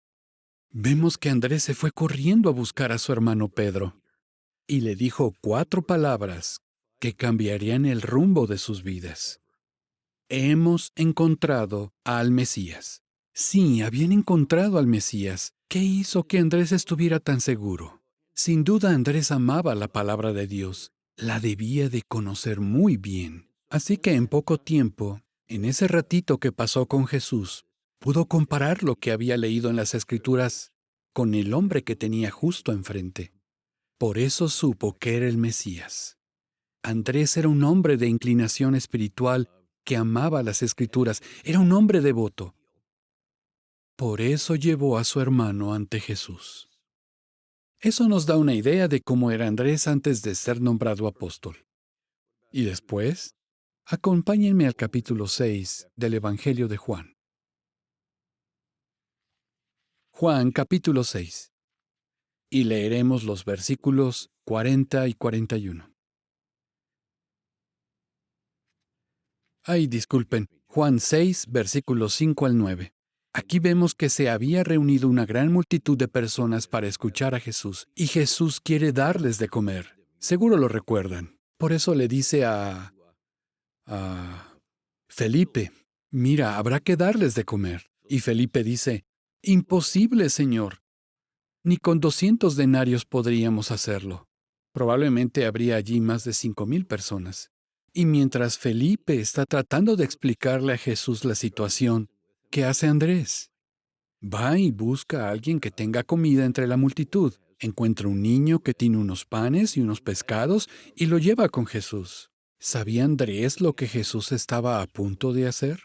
vemos que Andrés se fue corriendo a buscar a su hermano Pedro y le dijo 4 palabras que cambiarían el rumbo de sus vidas. Hemos encontrado al Mesías. Sí, habían encontrado al Mesías. ¿Qué hizo que Andrés estuviera tan seguro? Sin duda Andrés amaba la palabra de Dios. La debía de conocer muy bien. Así que en poco tiempo, en ese ratito que pasó con Jesús, pudo comparar lo que había leído en las Escrituras con el hombre que tenía justo enfrente. Por eso supo que era el Mesías. Andrés era un hombre de inclinación espiritual que amaba las Escrituras, era un hombre devoto. Por eso llevó a su hermano ante Jesús. Eso nos da una idea de cómo era Andrés antes de ser nombrado apóstol. Y después, acompáñenme al capítulo 6 del Evangelio de Juan. Juan capítulo 6. Y leeremos los versículos 40 y 41. Ay, disculpen, Juan 6, versículos 5 al 9. Aquí vemos que se había reunido una gran multitud de personas para escuchar a Jesús, y Jesús quiere darles de comer. Seguro lo recuerdan. Por eso le dice a Felipe, mira, habrá que darles de comer. Y Felipe dice, imposible, Señor. Ni con 200 denarios podríamos hacerlo. Probablemente habría allí más de 5,000 personas. Y mientras Felipe está tratando de explicarle a Jesús la situación, ¿qué hace Andrés? Va y busca a alguien que tenga comida entre la multitud. Encuentra un niño que tiene unos panes y unos pescados y lo lleva con Jesús. ¿Sabía Andrés lo que Jesús estaba a punto de hacer?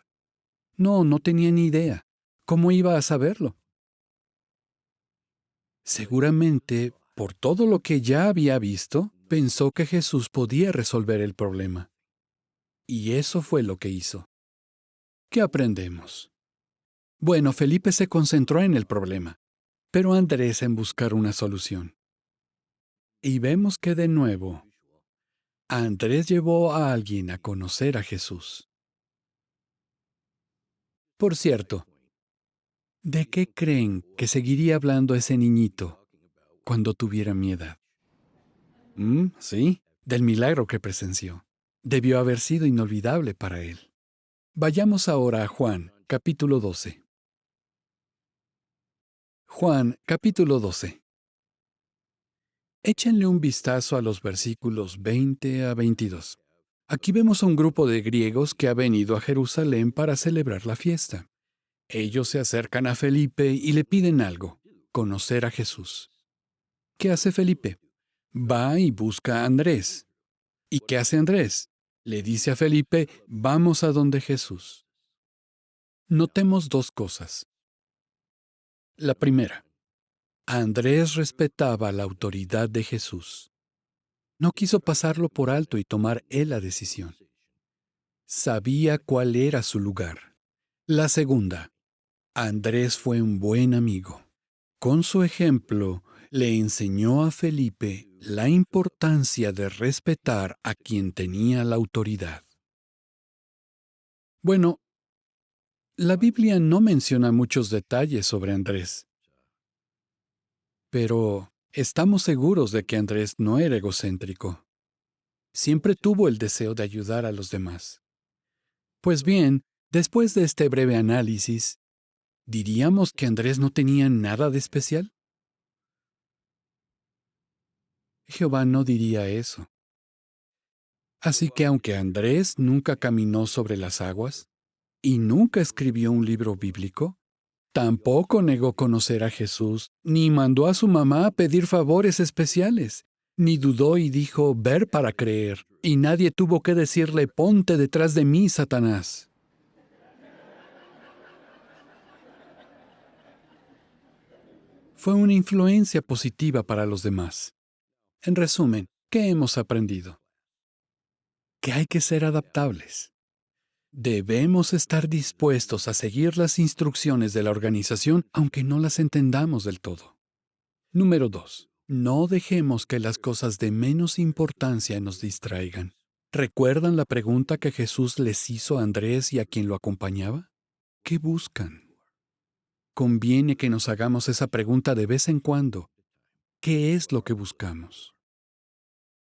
No, no tenía ni idea. ¿Cómo iba a saberlo? Seguramente, por todo lo que ya había visto, pensó que Jesús podía resolver el problema. Y eso fue lo que hizo. ¿Qué aprendemos? Bueno, Felipe se concentró en el problema, pero Andrés en buscar una solución. Y vemos que de nuevo, Andrés llevó a alguien a conocer a Jesús. Por cierto, ¿de qué creen que seguiría hablando ese niñito cuando tuviera mi edad? Sí, del milagro que presenció. Debió haber sido inolvidable para él. Vayamos ahora a Juan, capítulo 12. Juan, capítulo 12. Échenle un vistazo a los versículos 20 a 22. Aquí vemos a un grupo de griegos que ha venido a Jerusalén para celebrar la fiesta. Ellos se acercan a Felipe y le piden algo, conocer a Jesús. ¿Qué hace Felipe? Va y busca a Andrés. ¿Y qué hace Andrés? Le dice a Felipe, vamos a donde Jesús. Notemos 2 cosas. La primera, Andrés respetaba la autoridad de Jesús. No quiso pasarlo por alto y tomar él la decisión. Sabía cuál era su lugar. La segunda, Andrés fue un buen amigo. Con su ejemplo, le enseñó a Felipe la importancia de respetar a quien tenía la autoridad. Bueno, la Biblia no menciona muchos detalles sobre Andrés. Pero Estamos seguros de que Andrés no era egocéntrico. Siempre tuvo el deseo de ayudar a los demás. Pues bien, después de este breve análisis, ¿diríamos que Andrés no tenía nada de especial? Jehová no diría eso. Así que aunque Andrés nunca caminó sobre las aguas y nunca escribió un libro bíblico, tampoco negó conocer a Jesús, ni mandó a su mamá a pedir favores especiales, ni dudó y dijo, ver para creer, y nadie tuvo que decirle, ponte detrás de mí, Satanás. Fue una influencia positiva para los demás. En resumen, ¿qué hemos aprendido? Que hay que ser adaptables. Debemos estar dispuestos a seguir las instrucciones de la organización aunque no las entendamos del todo. Número 2. No dejemos que las cosas de menos importancia nos distraigan. ¿Recuerdan la pregunta que Jesús les hizo a Andrés y a quien lo acompañaba? ¿Qué buscan? Conviene que nos hagamos esa pregunta de vez en cuando. ¿Qué es lo que buscamos?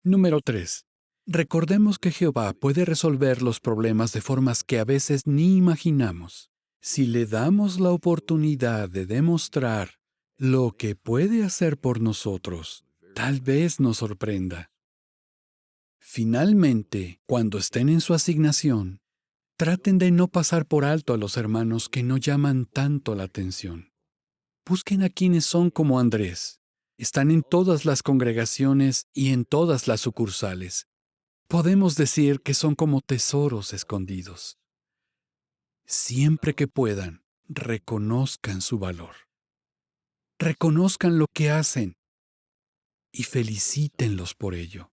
Número 3. Recordemos que Jehová puede resolver los problemas de formas que a veces ni imaginamos. Si le damos la oportunidad de demostrar lo que puede hacer por nosotros, tal vez nos sorprenda. Finalmente, cuando estén en su asignación, traten de no pasar por alto a los hermanos que no llaman tanto la atención. Busquen a quienes son como Andrés. Están en todas las congregaciones y en todas las sucursales. Podemos decir que son como tesoros escondidos. Siempre que puedan, reconozcan su valor. Reconozcan lo que hacen y felicítenlos por ello.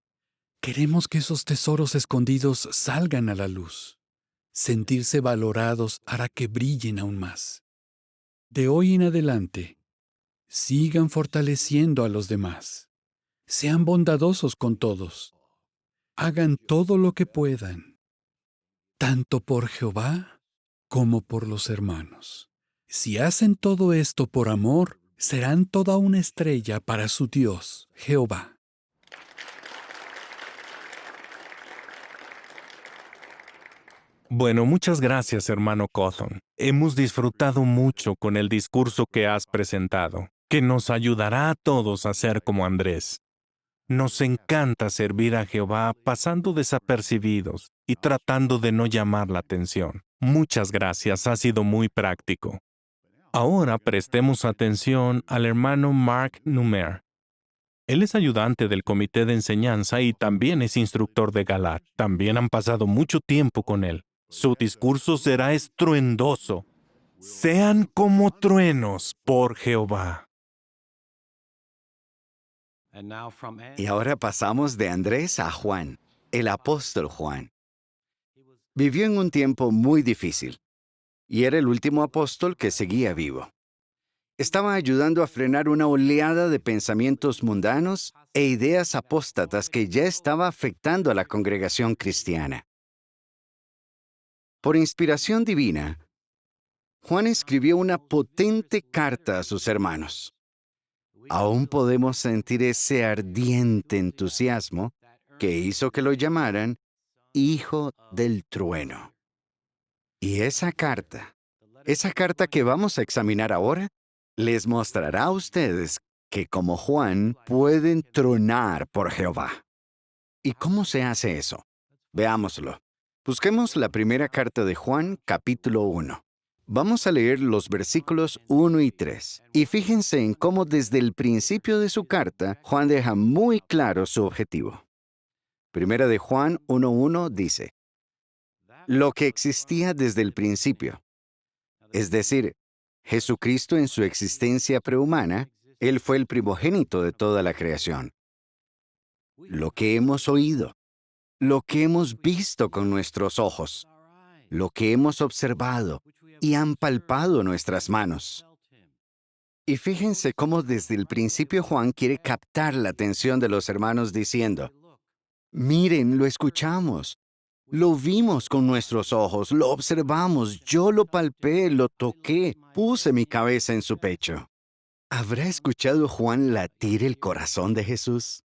Queremos que esos tesoros escondidos salgan a la luz. Sentirse valorados hará que brillen aún más. De hoy en adelante, sigan fortaleciendo a los demás. Sean bondadosos con todos. Hagan todo lo que puedan, tanto por Jehová como por los hermanos. Si hacen todo esto por amor, serán toda una estrella para su Dios, Jehová. Bueno, muchas gracias, hermano Cawthon. Hemos disfrutado mucho con el discurso que has presentado, que nos ayudará a todos a ser como Andrés. Nos encanta servir a Jehová pasando desapercibidos y tratando de no llamar la atención. Muchas gracias, ha sido muy práctico. Ahora prestemos atención al hermano Mark Numer. Él es ayudante del comité de enseñanza y también es instructor de Galat. También han pasado mucho tiempo con él. Su discurso será estruendoso. Sean como truenos por Jehová. Y ahora pasamos de Andrés a Juan, el apóstol Juan. Vivió en un tiempo muy difícil y era el último apóstol que seguía vivo. Estaba ayudando a frenar una oleada de pensamientos mundanos e ideas apóstatas que ya estaba afectando a la congregación cristiana. Por inspiración divina, Juan escribió una potente carta a sus hermanos. Aún podemos sentir ese ardiente entusiasmo que hizo que lo llamaran Hijo del Trueno. Y esa carta que vamos a examinar ahora, les mostrará a ustedes que como Juan pueden tronar por Jehová. ¿Y cómo se hace eso? Veámoslo. Busquemos la primera carta de Juan, capítulo 1. Vamos a leer los versículos 1 y 3. Y fíjense en cómo desde el principio de su carta, Juan deja muy claro su objetivo. Primera de Juan 1:1 dice, lo que existía desde el principio, es decir, Jesucristo en su existencia prehumana, Él fue el primogénito de toda la creación. Lo que hemos oído, lo que hemos visto con nuestros ojos, lo que hemos observado y han palpado nuestras manos. Y fíjense cómo desde el principio Juan quiere captar la atención de los hermanos diciendo, miren, lo escuchamos, lo vimos con nuestros ojos, lo observamos, yo lo palpé, lo toqué, puse mi cabeza en su pecho. ¿Habrá escuchado Juan latir el corazón de Jesús?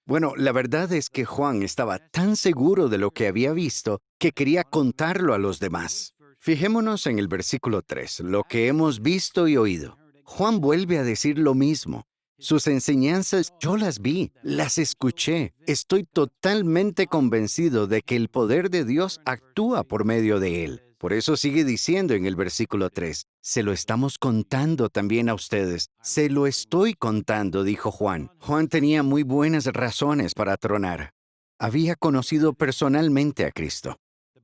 Bueno, la verdad es que Juan estaba tan seguro de lo que había visto que quería contarlo a los demás. Fijémonos en el versículo 3, lo que hemos visto y oído. Juan vuelve a decir lo mismo. Sus enseñanzas yo las vi, las escuché. Estoy totalmente convencido de que el poder de Dios actúa por medio de él. Por eso sigue diciendo en el versículo 3, se lo estamos contando también a ustedes. Se lo estoy contando, dijo Juan. Juan tenía muy buenas razones para tronar. Había conocido personalmente a Cristo.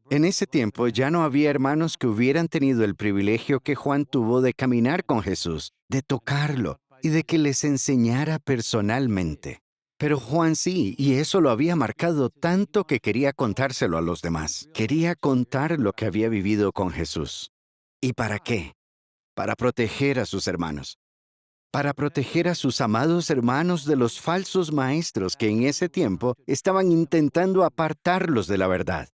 En ese tiempo ya no había hermanos que hubieran tenido el privilegio que Juan tuvo de caminar con Jesús, de tocarlo y de que les enseñara personalmente. Pero Juan sí, y eso lo había marcado tanto que quería contárselo a los demás. Quería contar lo que había vivido con Jesús. ¿Y para qué? Para proteger a sus hermanos. Para proteger a sus amados hermanos de los falsos maestros que en ese tiempo estaban intentando apartarlos de la verdad.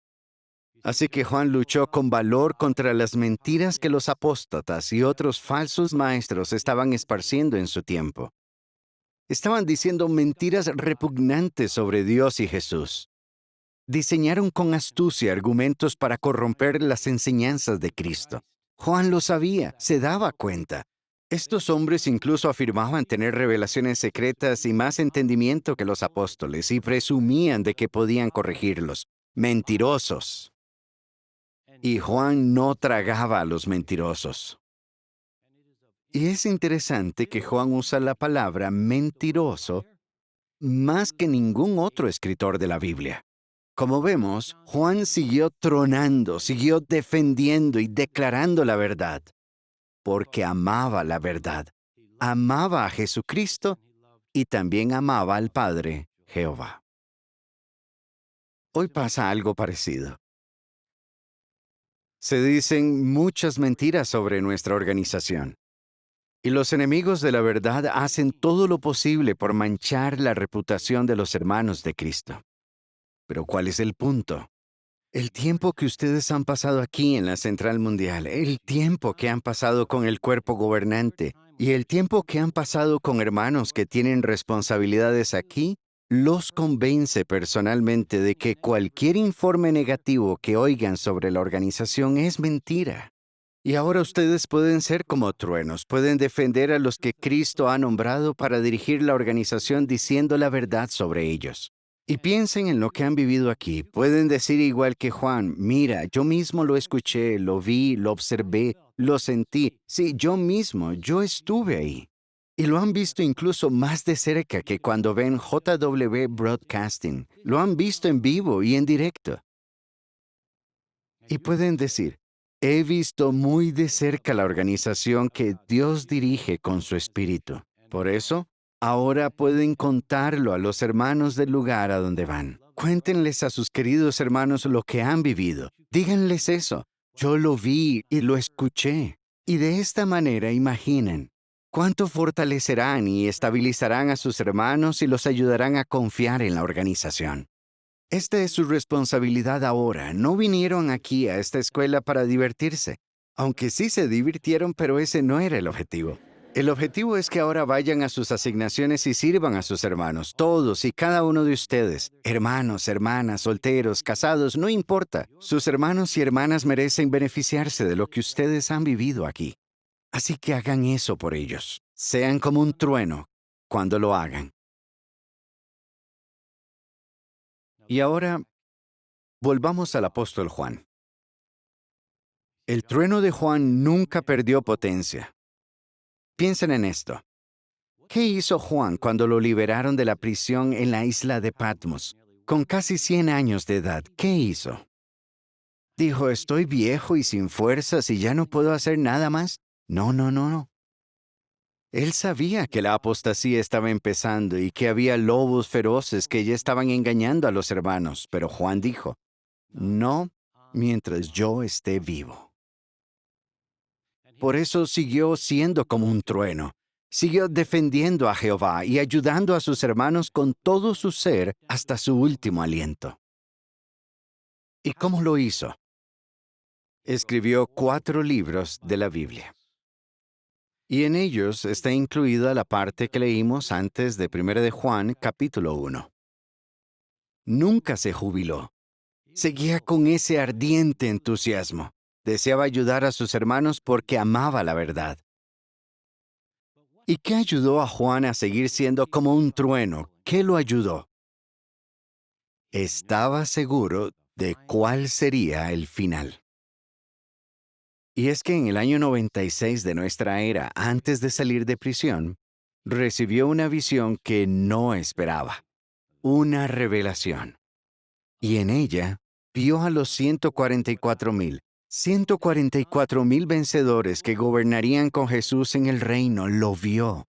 Así que Juan luchó con valor contra las mentiras que los apóstatas y otros falsos maestros estaban esparciendo en su tiempo. Estaban diciendo mentiras repugnantes sobre Dios y Jesús. Diseñaron con astucia argumentos para corromper las enseñanzas de Cristo. Juan lo sabía, se daba cuenta. Estos hombres incluso afirmaban tener revelaciones secretas y más entendimiento que los apóstoles y presumían de que podían corregirlos. Mentirosos. Y Juan no tragaba a los mentirosos. Y es interesante que Juan usa la palabra mentiroso más que ningún otro escritor de la Biblia. Como vemos, Juan siguió tronando, siguió defendiendo y declarando la verdad, porque amaba la verdad, amaba a Jesucristo y también amaba al Padre, Jehová. Hoy pasa algo parecido. Se dicen muchas mentiras sobre nuestra organización. Y los enemigos de la verdad hacen todo lo posible por manchar la reputación de los hermanos de Cristo. Pero ¿cuál es el punto? El tiempo que ustedes han pasado aquí en la Central Mundial, el tiempo que han pasado con el cuerpo gobernante y el tiempo que han pasado con hermanos que tienen responsabilidades aquí, los convence personalmente de que cualquier informe negativo que oigan sobre la organización es mentira. Y ahora ustedes pueden ser como truenos, pueden defender a los que Cristo ha nombrado para dirigir la organización diciendo la verdad sobre ellos. Y piensen en lo que han vivido aquí. Pueden decir igual que Juan, mira, yo mismo lo escuché, lo vi, lo observé, lo sentí. Sí, yo estuve ahí. Y lo han visto incluso más de cerca que cuando ven JW Broadcasting. Lo han visto en vivo y en directo. Y pueden decir, he visto muy de cerca la organización que Dios dirige con su espíritu. Por eso, ahora pueden contarlo a los hermanos del lugar a donde van. Cuéntenles a sus queridos hermanos lo que han vivido. Díganles eso. Yo lo vi y lo escuché. Y de esta manera imaginen cuánto fortalecerán y estabilizarán a sus hermanos y los ayudarán a confiar en la organización. Esta es su responsabilidad ahora. No vinieron aquí a esta escuela para divertirse. Aunque sí se divirtieron, pero ese no era el objetivo. El objetivo es que ahora vayan a sus asignaciones y sirvan a sus hermanos, todos y cada uno de ustedes. Hermanos, hermanas, solteros, casados, no importa. Sus hermanos y hermanas merecen beneficiarse de lo que ustedes han vivido aquí. Así que hagan eso por ellos. Sean como un trueno cuando lo hagan. Y ahora, volvamos al apóstol Juan. El trueno de Juan nunca perdió potencia. Piensen en esto. ¿Qué hizo Juan cuando lo liberaron de la prisión en la isla de Patmos? Con casi 100 años de edad, ¿qué hizo? Dijo, estoy viejo y sin fuerzas y ya no puedo hacer nada más. No. Él sabía que la apostasía estaba empezando y que había lobos feroces que ya estaban engañando a los hermanos, pero Juan dijo, no mientras yo esté vivo. Por eso siguió siendo como un trueno. Siguió defendiendo a Jehová y ayudando a sus hermanos con todo su ser hasta su último aliento. ¿Y cómo lo hizo? Escribió 4 libros de la Biblia. Y en ellos está incluida la parte que leímos antes de 1 de Juan, capítulo 1. Nunca se jubiló. Seguía con ese ardiente entusiasmo. Deseaba ayudar a sus hermanos porque amaba la verdad. ¿Y qué ayudó a Juan a seguir siendo como un trueno? ¿Qué lo ayudó? Estaba seguro de cuál sería el final. Y es que en el año 96 de nuestra era, antes de salir de prisión, recibió una visión que no esperaba, una revelación. Y en ella vio a los 144,000 vencedores que gobernarían con Jesús en el reino, lo vio.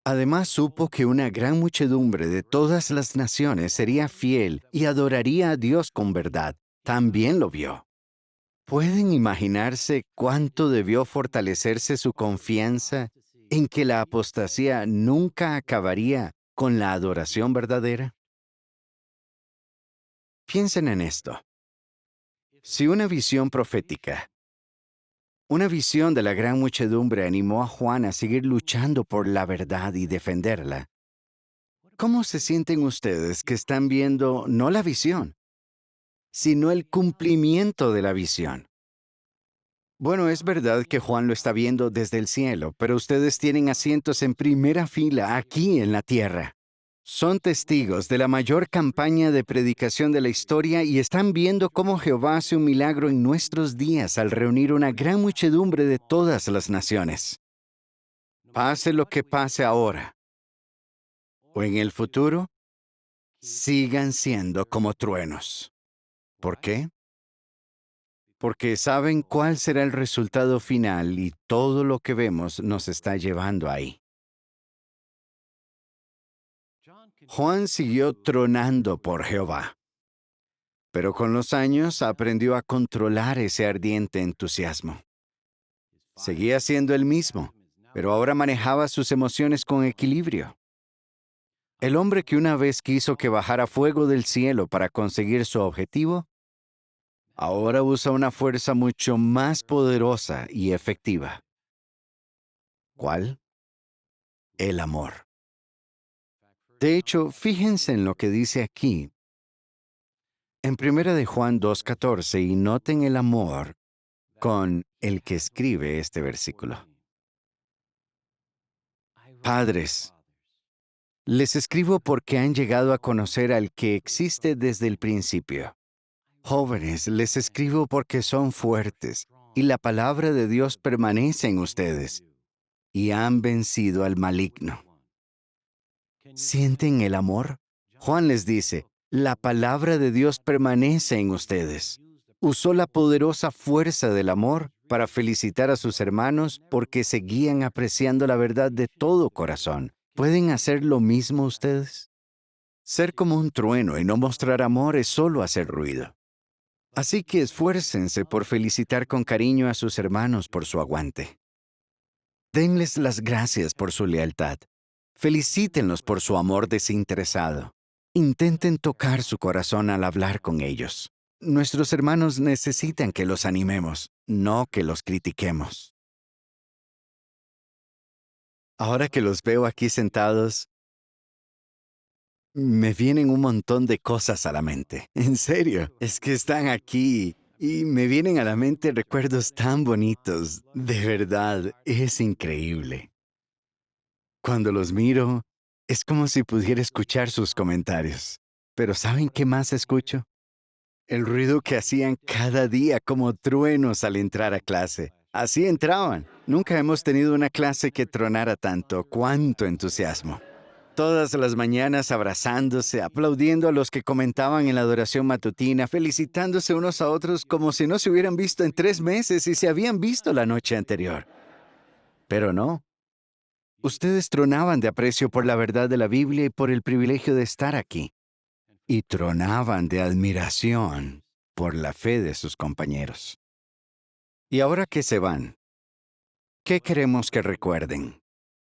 Además supo que una gran muchedumbre de todas las naciones sería fiel y adoraría a Dios con verdad. También lo vio. ¿Pueden imaginarse cuánto debió fortalecerse su confianza en que la apostasía nunca acabaría con la adoración verdadera? Piensen en esto. Si una visión profética, una visión de la gran muchedumbre animó a Juan a seguir luchando por la verdad y defenderla, ¿cómo se sienten ustedes que están viendo no la visión, sino el cumplimiento de la visión? Bueno, es verdad que Juan lo está viendo desde el cielo, pero ustedes tienen asientos en primera fila aquí en la tierra. Son testigos de la mayor campaña de predicación de la historia y están viendo cómo Jehová hace un milagro en nuestros días al reunir una gran muchedumbre de todas las naciones. Pase lo que pase ahora o en el futuro, sigan siendo como truenos. ¿Por qué? Porque saben cuál será el resultado final y todo lo que vemos nos está llevando ahí. Juan siguió tronando por Jehová, pero con los años aprendió a controlar ese ardiente entusiasmo. Seguía siendo el mismo, pero ahora manejaba sus emociones con equilibrio. El hombre que una vez quiso que bajara fuego del cielo para conseguir su objetivo, ahora usa una fuerza mucho más poderosa y efectiva. ¿Cuál? El amor. De hecho, fíjense en lo que dice aquí. En 1 de Juan 2:14, y noten el amor con el que escribe este versículo. Padres, les escribo porque han llegado a conocer al que existe desde el principio. Jóvenes, les escribo porque son fuertes, y la palabra de Dios permanece en ustedes, y han vencido al maligno. ¿Sienten el amor? Juan les dice, la palabra de Dios permanece en ustedes. Usó la poderosa fuerza del amor para felicitar a sus hermanos porque seguían apreciando la verdad de todo corazón. ¿Pueden hacer lo mismo ustedes? Ser como un trueno y no mostrar amor es solo hacer ruido. Así que esfuércense por felicitar con cariño a sus hermanos por su aguante. Denles las gracias por su lealtad. Felicítenlos por su amor desinteresado. Intenten tocar su corazón al hablar con ellos. Nuestros hermanos necesitan que los animemos, no que los critiquemos. Ahora que los veo aquí sentados, me vienen un montón de cosas a la mente. En serio, es que están aquí y me vienen a la mente recuerdos tan bonitos. De verdad, es increíble. Cuando los miro, es como si pudiera escuchar sus comentarios. Pero ¿saben qué más escucho? El ruido que hacían cada día como truenos al entrar a clase. Así entraban. Nunca hemos tenido una clase que tronara tanto. ¡Cuánto entusiasmo! Todas las mañanas abrazándose, aplaudiendo a los que comentaban en la adoración matutina, felicitándose unos a otros como si no se hubieran visto en 3 meses y se habían visto la noche anterior. Pero no. Ustedes tronaban de aprecio por la verdad de la Biblia y por el privilegio de estar aquí. Y tronaban de admiración por la fe de sus compañeros. Y ahora que se van, ¿qué queremos que recuerden?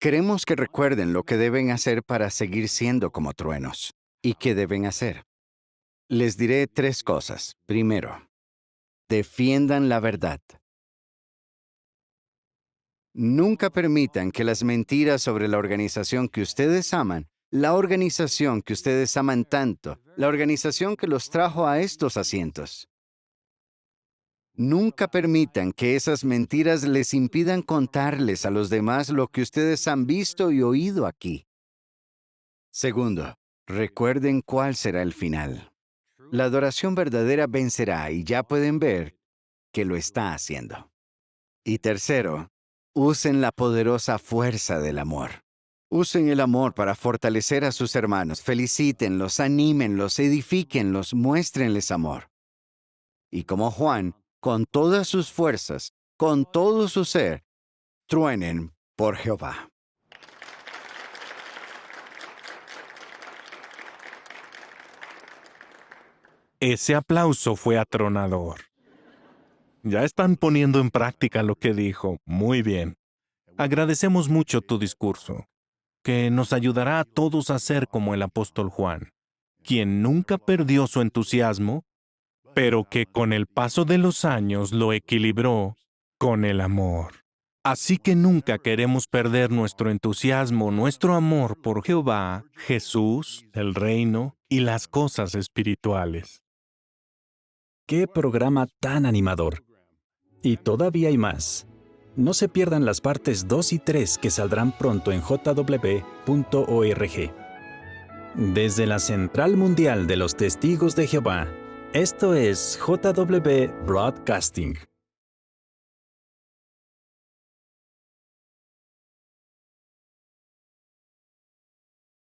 Queremos que recuerden lo que deben hacer para seguir siendo como truenos. ¿Y qué deben hacer? Les diré 3 cosas. Primero, defiendan la verdad. Nunca permitan que las mentiras sobre la organización que ustedes aman, la organización que ustedes aman tanto, la organización que los trajo a estos asientos, nunca permitan que esas mentiras les impidan contarles a los demás lo que ustedes han visto y oído aquí. Segundo, recuerden cuál será el final. La adoración verdadera vencerá y ya pueden ver que lo está haciendo. Y tercero, usen la poderosa fuerza del amor. Usen el amor para fortalecer a sus hermanos. Felicítenlos, anímenlos, edifíquenlos, muéstrenles amor. Y como Juan, con todas sus fuerzas, con todo su ser, truenen por Jehová. Ese aplauso fue atronador. Ya están poniendo en práctica lo que dijo. Muy bien. Agradecemos mucho tu discurso, que nos ayudará a todos a ser como el apóstol Juan, quien nunca perdió su entusiasmo, pero que con el paso de los años lo equilibró con el amor. Así que nunca queremos perder nuestro entusiasmo, nuestro amor por Jehová, Jesús, el reino y las cosas espirituales. ¡Qué programa tan animador! Y todavía hay más. No se pierdan las partes 2 y 3 que saldrán pronto en jw.org. Desde la Central Mundial de los Testigos de Jehová, esto es JW Broadcasting.